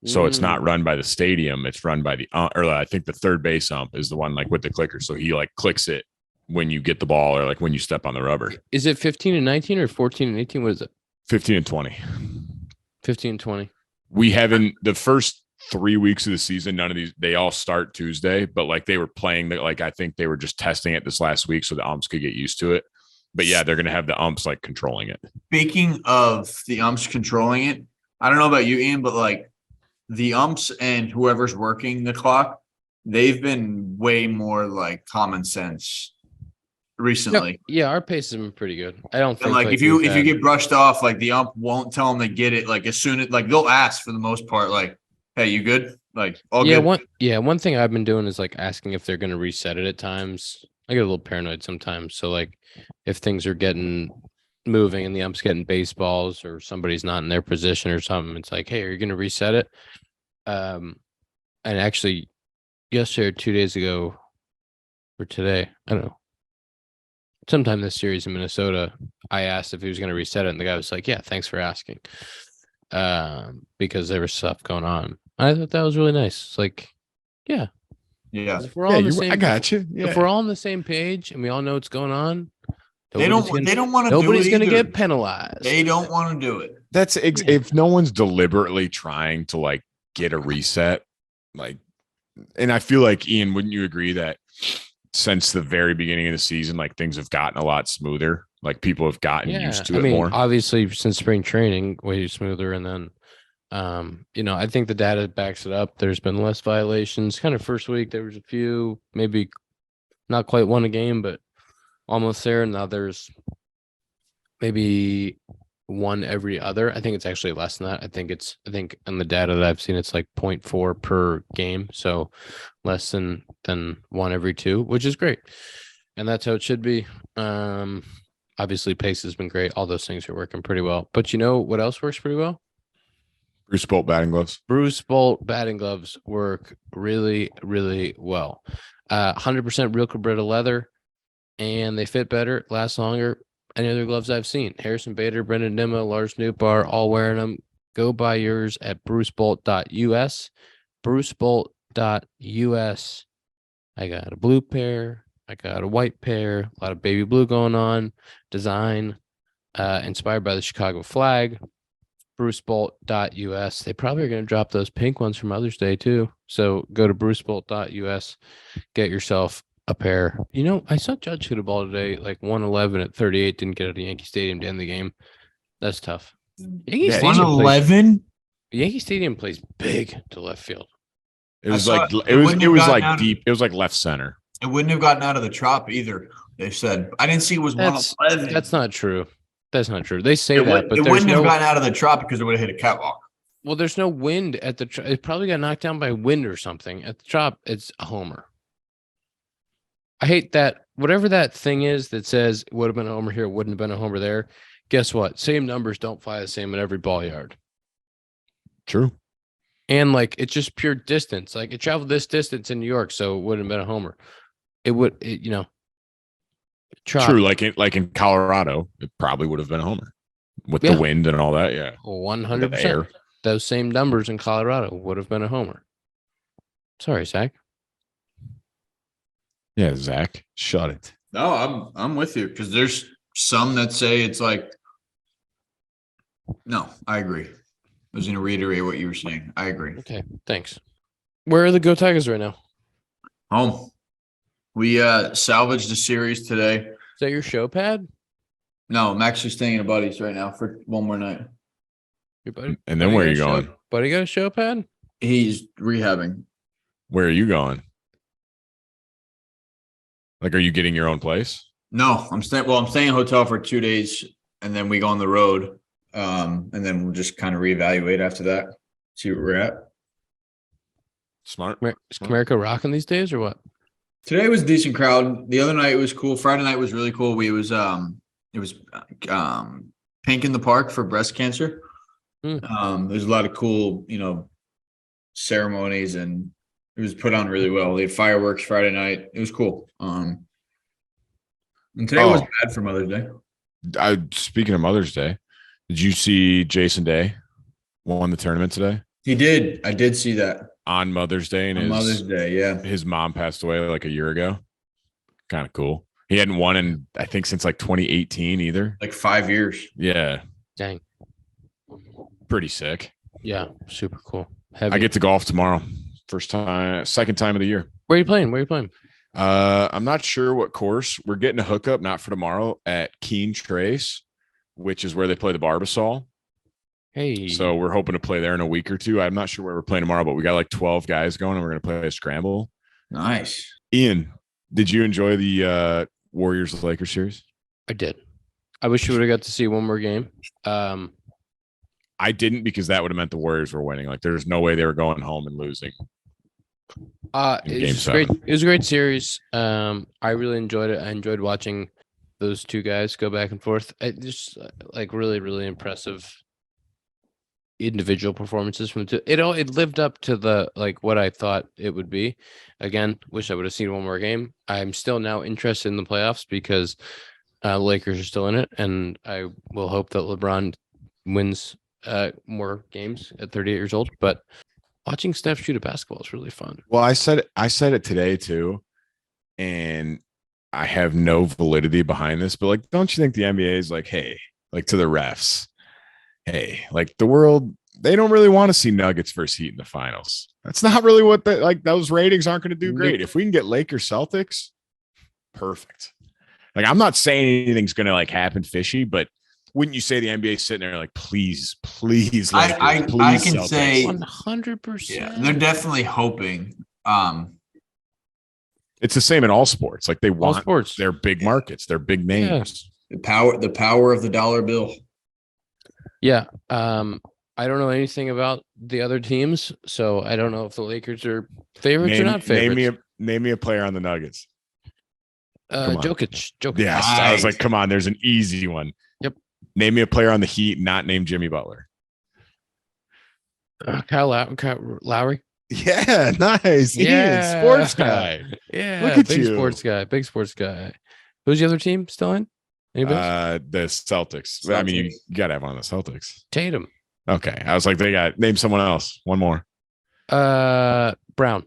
So it's not run by the stadium. It's run by the or I think the third base ump is the one like with the clicker. So he like clicks it when you get the ball or like when you step on the rubber.
Is it 15 and 19 or 14 and 18? What is it?
15 and 20.
15 and 20.
We haven't the first 3 weeks of the season. None of these, they all start Tuesday, but like they were playing like I think they were just testing it this last week so the umps could get used to it. But yeah, they're going to have the umps like controlling it.
Speaking of the umps controlling it, I don't know about you, Ian, but like the umps and whoever's working the clock, they've been way more like common sense recently.
Yeah, our pace has been pretty good. I don't think
and like if you get brushed off, like the ump won't tell them they get it. Like as soon as like they'll ask for the most part, like, hey, you good? Like all good.
One thing I've been doing is like asking if they're going to reset it at times. I get a little paranoid sometimes. So like if things are getting moving and the ump's getting baseballs or somebody's not in their position or something, it's like, hey, are you going to reset it? And actually yesterday or 2 days ago or today, I don't know, sometime this series in Minnesota, I asked if he was going to reset it, and the guy was like, yeah, thanks for asking. Because there was stuff going on. I thought that was really nice. It's like, yeah. If we're all on the same,
I got you. Yeah.
If we're all on the same page and we all know what's going on,
they don't want to.
Nobody's going to get penalized.
They don't want to do it.
That's if no one's deliberately trying to like get a reset, like, and I feel like Ian, wouldn't you agree that since the very beginning of the season, like things have gotten a lot smoother. Like people have gotten used to it more.
Obviously, since spring training, way smoother. And then, I think the data backs it up. There's been less violations. Kind of first week, there was a few, maybe not quite one a game, but almost there. And now there's maybe one every other. I think it's actually less than that. I think in the data that I've seen, it's like 0.4 per game. So less than one every two, which is great. And that's how it should be. Obviously pace has been great. All those things are working pretty well. But you know what else works pretty well?
Bruce Bolt batting gloves.
Bruce Bolt batting gloves work really, really well. 100% real Cabrita leather, and they fit better, last longer. Any other gloves I've seen. Harrison Bader, Brendan Nimmo, Lars Nootbaar, all wearing them. Go buy yours at brucebolt.us. brucebolt.us. I got a blue pair. I got a white pair. A lot of baby blue going on. Design inspired by the Chicago flag. brucebolt.us. They probably are going to drop those pink ones for Mother's Day too. So go to brucebolt.us. Get yourself a pair. I saw Judge hit a ball today, like 111 at 38, didn't get out of Yankee Stadium to end the game. That's tough.
111?
Yankee Stadium plays big to left field.
It was like deep. It was like left center.
It wouldn't have gotten out of the Trop either. They said I didn't see it was 111.
That's not true. That's not true. They say that, but
it wouldn't have gotten out of the Trop because it would have hit a catwalk.
Well, there's no wind at the. It probably got knocked down by wind or something. At the Trop, it's a homer. I hate that. Whatever that thing is that says it would have been a homer here, it wouldn't have been a homer there. Guess what? Same numbers don't fly the same at every ball yard.
True.
And like it's just pure distance. Like it traveled this distance in New York, so it wouldn't have been a homer.
True. Like in Colorado, it probably would have been a homer with the wind and all that. Yeah.
100%. Those same numbers in Colorado would have been a homer. Sorry, Zack.
Yeah, Zack, shut it.
No, I'm with you because there's some that say it's like. No, I agree. I was going to reiterate what you were saying. I agree.
Okay, thanks. Where are the Go Tigers right now?
Home. We salvaged a series today.
Is that your show pad?
No, I'm actually staying at a buddy's right now for one more night.
Your buddy,
And then where are you going?
Buddy got a show, Pat?
He's rehabbing.
Where are you going? Like, are you getting your own place?
No, I'm staying in a hotel for 2 days and then we go on the road. And then we'll just kind of reevaluate after that, see where we're at.
Smart.
Is America rocking these days or what?
Today was a decent crowd. The other night was cool. Friday night was really cool. It was Pink in the Park for breast cancer. There's a lot of cool, ceremonies, and it was put on really well. They had fireworks Friday night. It was cool. And today wasn't bad for Mother's Day.
Speaking of Mother's Day, did you see Jason Day won the tournament today?
He did. I did see that.
On Mother's Day. And
Mother's Day, yeah.
His mom passed away like a year ago. Kind of cool. He hadn't won in, I think, since like 2018 either.
Like 5 years.
Yeah.
Dang.
Pretty sick.
Yeah, super cool. Heavy.
I get to golf tomorrow. Second time of the year.
Where are you playing?
I'm not sure what course. We're getting a hookup, not for tomorrow, at Keene Trace, which is where they play the Barbasol.
Hey.
So we're hoping to play there in a week or two. I'm not sure where we're playing tomorrow, but we got like 12 guys going, and we're going to play a scramble.
Nice.
Ian, did you enjoy the Warriors-Lakers series?
I did. I wish you would have got to see one more game.
I didn't, because that would have meant the Warriors were winning. Like, there's no way they were going home and losing.
It was a great series. I really enjoyed it. I enjoyed watching those two guys go back and forth. It just like really, really impressive individual performances from the two. It lived up to the what I thought it would be. Again, wish I would have seen one more game. I'm still now interested in the playoffs because Lakers are still in it, and I will hope that LeBron wins more games at 38 years old. But watching Steph shoot a basketball is really fun.
Well, I said it today too, and I have no validity behind this, but don't you think the NBA is hey, to the refs, hey, the world, they don't really want to see Nuggets versus Heat in the finals. That's not really what those ratings aren't going to do great. If we can get Lakers Celtics, perfect. I'm not saying anything's going to happen fishy, but wouldn't you say the NBA is sitting there please, Lakers,
I
please,
can
Celtics.
say
100%.
Yeah, they're definitely hoping.
It's the same in all sports. They want
sports.
Their big markets, their big names.
Yeah. The power of the dollar bill.
Yeah. I don't know anything about the other teams, so I don't know if the Lakers are favorites or not favorites.
Name me a player on the Nuggets.
Jokic.
Yes, nice. I was like, come on, there's an easy one.
Yep.
Name me a player on the Heat not named Jimmy Butler.
Kyle Lowry.
Yeah, nice.
Yeah,
Ian, sports guy.
Yeah,
look at
big
you.
Big sports guy. Who's the other team still in? Anybody?
The Celtics. I mean, you got to have one of the Celtics.
Tatum.
Okay, I was like, they got name someone else. One more.
Brown.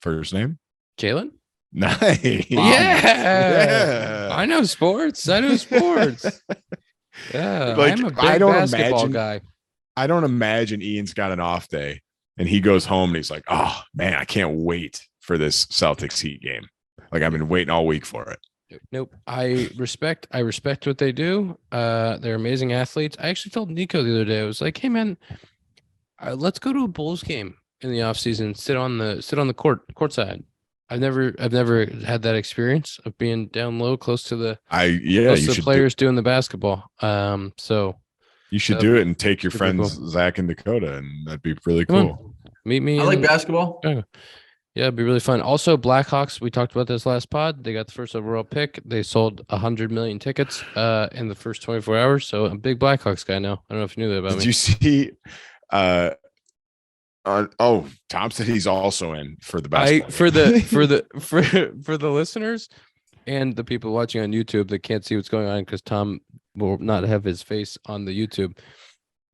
First name.
Jalen.
Nice.
Yeah. I know sports. Yeah, I'm a big basketball guy.
I don't imagine Ian's got an off day and he goes home and he's like, oh man, I can't wait for this Celtics Heat game. I've been waiting all week for it.
Nope. I respect what they do. They're amazing athletes. I actually told Nico the other day, I was like, hey man, let's go to a Bulls game in the off season, sit on the courtside. I've never had that experience of being down low close to the players doing the basketball. So
you should do it and take your friends cool. Zack and Dakota, and that'd be really cool.
Meet me.
I like basketball.
Yeah, it'd be really fun. Also, Blackhawks, we talked about this last pod. They got the first overall pick. They sold 100 million tickets in the first 24 hours. So I'm a big Blackhawks guy now. I don't know if you knew that about me.
Did you see Tom said he's also in for the basketball. For the listeners and the people watching on YouTube that can't see what's going on because Tom will not have his face on the YouTube.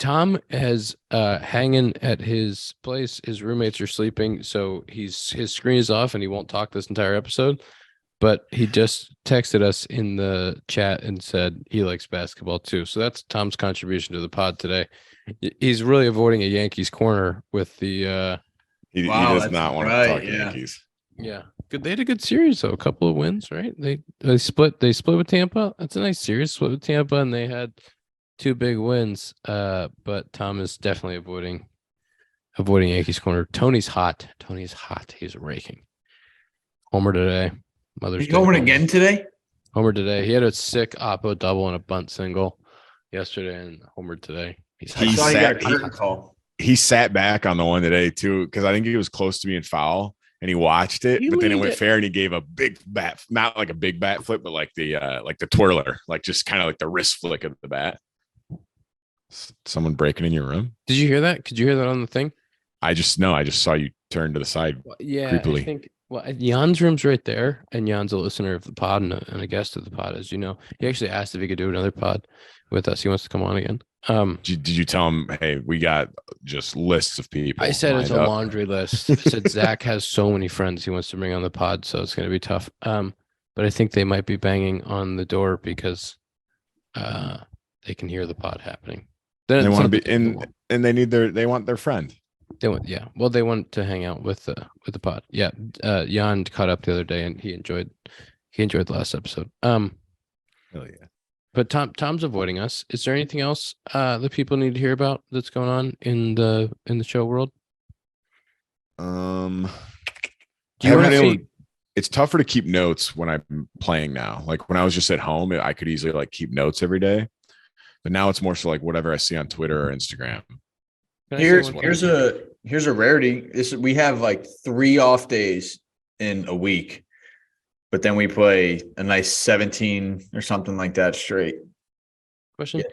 Tom has hanging at his place. His roommates are sleeping, so his screen is off and he won't talk this entire episode. But he just texted us in the chat and said he likes basketball too. So that's Tom's contribution to the pod today. He's really avoiding a Yankees corner with the. He does not want to talk Yankees.
Yeah, good. They had a good series though. A couple of wins, right? They split with Tampa. That's a nice series. Split with Tampa, and they had 2 big wins. But Tom is definitely avoiding Yankees corner. Tony's hot. He's raking. Homer today. Mother's
He
Day.
homered again today?
Homer today. He had a sick oppo double and a bunt single yesterday, and homered today.
I saw he got a curtain call.
He sat back on the one today too, because I think he was close to being foul, and he watched it, but then it went fair, and he gave a big bat, not like a big bat flip, but like the twirler, like just kind of like the wrist flick of the bat. Someone breaking in your room?
Did you hear that? Could you hear that on the thing?
I just saw you turn to the side.
Yeah,
creepily.
I think. Well, Jan's room's right there, and Jan's a listener of the pod and a guest of the pod, as you know. He actually asked if he could do another pod with us. He wants to come on again.
Did you tell him, hey, we got just lists of people?
I said it's a laundry list. I said Zack has so many friends he wants to bring on the pod, so it's going to be tough. But I think they might be banging on the door because they can hear the pod happening.
Then they want to be in, and they want their friend.
They want to hang out with the pod. Yeah, Jan caught up the other day, and he enjoyed the last episode.
Hell yeah.
But Tom's avoiding us. Is there anything else that people need to hear about that's going on in the show world?
It's tougher to keep notes when I'm playing now. Like when I was just at home, I could easily like keep notes every day. But now it's more so like whatever I see on Twitter or Instagram.
Here's a rarity. We have like 3 off days in a week, but then we play a nice 17 or something like that straight.
Question: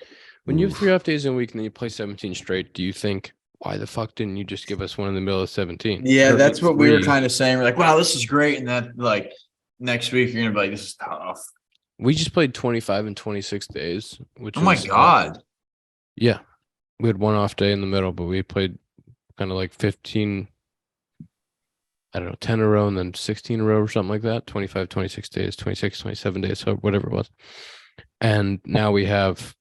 when you have 3 off days in a week and then you play 17 straight, do you think, why the fuck didn't you just give us one in the middle of 17?
Yeah, that's what we were kind of saying. We're like, wow, this is great, and that like next week you're gonna be like, this is tough.
We just played 25 and 26 days, which
my god,
yeah. We had 1 off day in the middle, but we played kind of like 15, I don't know, 10 in a row and then 16 in a row or something like that. 25, 26 days, 26, 27 days, so whatever it was. And now we have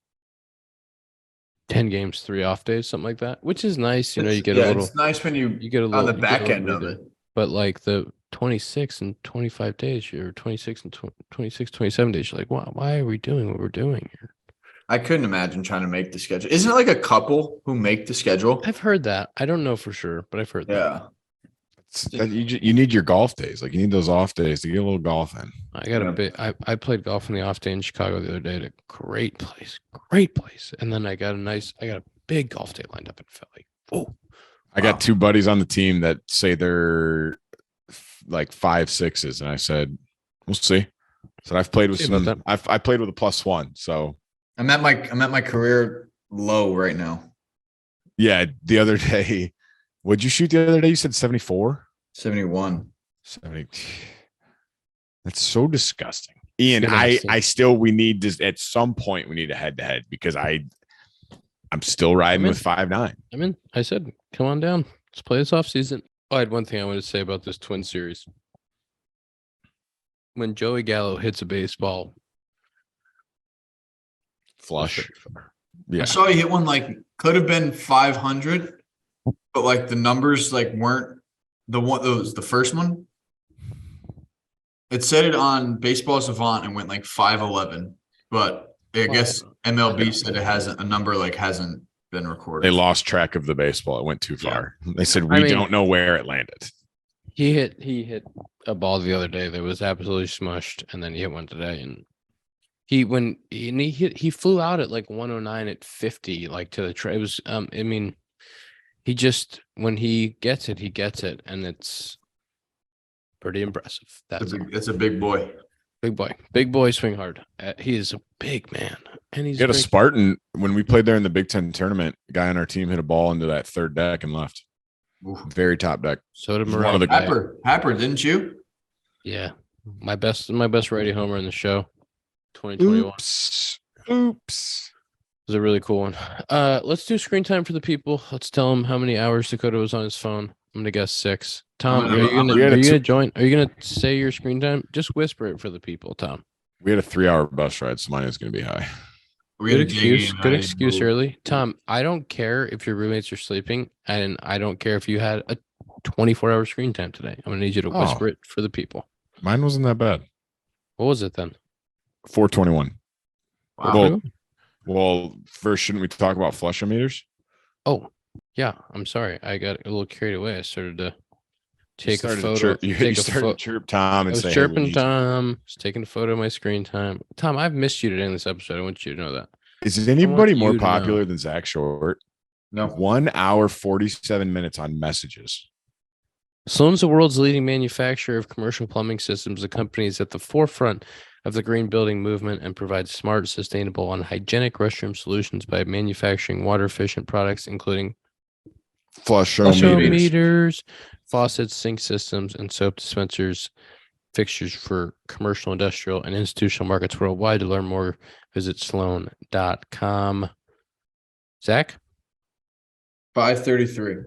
10 games, 3 off days, something like that, which is nice. You know, you get a little.
It's nice when you get a little on the back end of it.
But like the 26 and 25 days, you're 26 and 26, 27 days. You're like, why are we doing what we're doing here?
I couldn't imagine trying to make the schedule. Isn't it like a couple who make the schedule?
I've heard that. I don't know for sure, but I've heard that.
Yeah.
You need your golf days. Like you need those off days to get a little golf in.
I got a bit. I played golf on the off day in Chicago the other day at a great place. And then I got a big golf day lined up in Philly. Oh,
I got 2 buddies on the team that say they're like 5 6s, and I said, we'll see. So I've played with some. I played with a +1, so.
I'm at my career low right now.
Yeah, the other day, what'd you shoot the other day? You said 74?
71.
70. That's so disgusting. Ian, we need to, at some point, we need a head-to-head because I'm still riding with 5'9".
I'm in. I said, come on down. Let's play this offseason. Oh, I had one thing I wanted to say about this twin series. When Joey Gallo hits a baseball,
flush. Yeah.
I saw you hit one like could have been 500, but like the numbers like weren't the one. That was the first one. It said it on Baseball Savant and went like 511, but I guess MLB said it hasn't been recorded.
They lost track of the baseball. It went too far. Yeah. They said we don't know where it landed.
He hit a ball the other day that was absolutely smushed, and then he hit one today, and he flew out at like 109 at 50, like to the tray. It was he just, when he gets it, and it's pretty impressive.
That's a big boy.
Big boy swing hard. He is a big man, and he's
a Spartan. When we played there in the Big Ten tournament, a guy on our team hit a ball into that third deck and left. Oof. Very top deck.
So did Morel.
Happer, didn't you?
Yeah, my best righty homer in the show. 2021.
Oops.
It was a really cool one. Let's do screen time for the people. Let's tell them how many hours Dakota was on his phone. I'm gonna guess 6. Tom, are you gonna join? Are you gonna say your screen time? Just whisper it for the people, Tom.
We had a 3-hour bus ride, so mine is gonna be high.
Good excuse early. Tom, I don't care if your roommates are sleeping, and I don't care if you had a 24-hour screen time today. I'm gonna need you to whisper it for the people.
Mine wasn't that bad.
What was it then?
421.
Wow.
Well, Well, first, shouldn't we talk about flushometers?
Oh, yeah. I'm sorry. I got a little carried away. I started to take a photo.
You started to chirp Tom
I
and
was
say,
chirping
hey,
Tom. I was taking a photo of my screen time. Tom, I've missed you today in this episode. I want you to know that.
Is anybody more
you to
popular
know.
than Zack Short?
No.
1 hour, 47 minutes on messages.
Sloan's the world's leading manufacturer of commercial plumbing systems. The company is at the forefront of the green building movement and provides smart, sustainable, and hygienic restroom solutions by manufacturing water-efficient products, including flushometers, faucets, sink systems, and soap dispensers, fixtures for commercial, industrial, and institutional markets worldwide. To learn more, visit sloan.com. Zach?
533.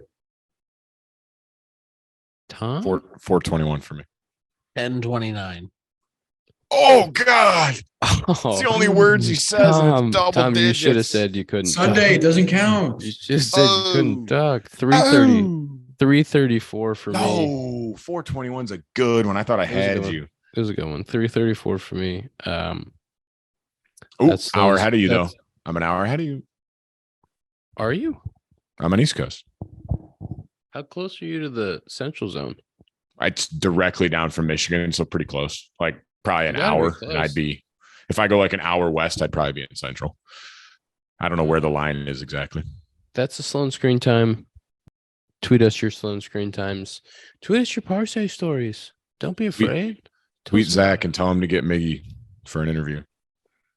Tom?
421 for me.
1029.
Oh, God.
Oh,
It's the only words he says. And it's double
Tom,
digits.
you should have said you couldn't
Sunday
talk.
doesn't count.
You just said you couldn't talk. 330. 334 for me.
No, 421's a good one. I thought I had you.
It was a good one. 334 for me.
Oh,
That's
hour
those-
ahead of you, though.
that's-
I'm an hour ahead of you.
Are you?
I'm on East Coast.
How close are you to the central zone?
It's directly down from Michigan, so pretty close. Like probably an
You gotta be
hour.
close.
And I'd be, if I go like an hour west, I'd probably be in Central. I don't know where the line is exactly.
That's the Sloan screen time. Tweet us your Sloan screen times. Tweet us your Parsay stories. Don't be afraid. Tell
Tweet
us-
Zach and tell him to get Miggy for an interview.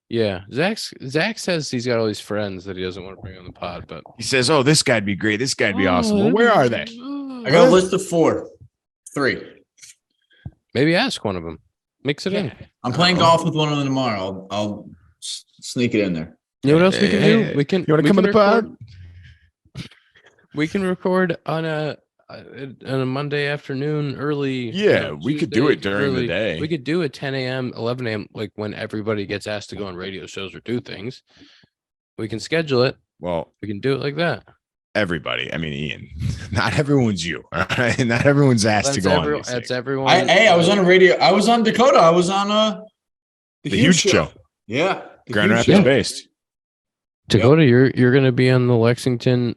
Yeah. Zach says he's got all these friends that he doesn't want to bring on the pod, but
He says, oh, this guy'd be great. This guy'd be awesome. Well, where are they?
I got a list of 4. 3.
Maybe ask one of them. Mix it in.
I'm playing golf with one of them tomorrow. I'll sneak it in there.
You know what else we can do?
Hey,
We can.
you want
we
to come on
can
the pod?
We can record on a Monday afternoon early.
Yeah, we could do
Tuesday
it during the
early.
day.
We could do it 10 a.m., 11 a.m., like when everybody gets asked to go on radio shows or do things. We can schedule it.
Well,
We can do it like that.
everybody. I mean, Ian, not everyone's you. All right. Not everyone's asked to go on. These
That's
things.
everyone.
I was on a radio. I was on Dakota. I was on
The huge show.
Yeah. the
Grand
huge
Rapids
show.
based.
Dakota, you're going to be on the Lexington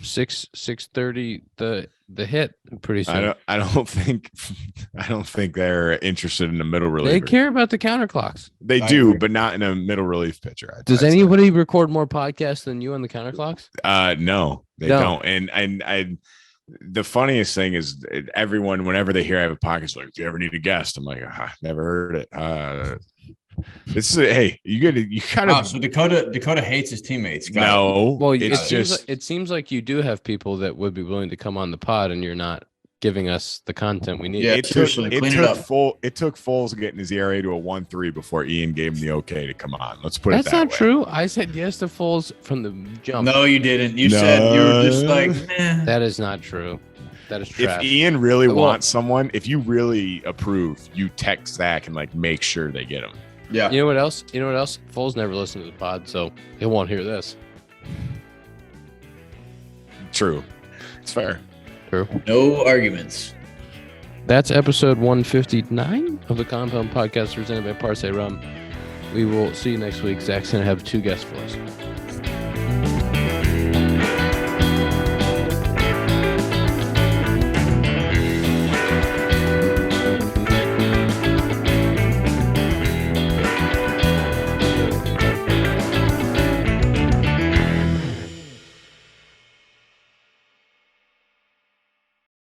6:30 the hit pretty soon.
I don't think they're interested in a middle reliever.
They care about the counterclocks.
They
I
do,
agree.
but not in a middle relief pitcher.
Does anybody record more podcasts than you on the counterclocks?
No, they
No.
don't. And I, the funniest thing is everyone, whenever they hear I have a podcast, like, do you ever need a guest? I'm like, never heard it. This is hey, you kind
Wow,
of
so Dakota hates his teammates. Got it.
no.
Well,
it's just
it seems like you do have people that would be willing to come on the pod, and you're not giving us the content we need.
Yeah.
it took
seriously, clean it up.
it took Foles getting his ERA to a 1.3 before Ian gave him the okay to come on. Let's put
That's
it that
not
way.
true. I said yes to Foles from the jump.
No, you didn't. You
No.
said you were just like, eh.
That is not true. That is
If
trash.
Ian really
Well-
wants someone, if you really approve, you text Zach and like make sure they get him.
Yeah.
You know what else? Foles never listened to the pod, so he won't hear this.
True. It's fair.
True.
No arguments.
That's episode 159 of the Compound Podcast presented by Parsay Rum. We will see you next week. Zach's going to have 2 guests for us.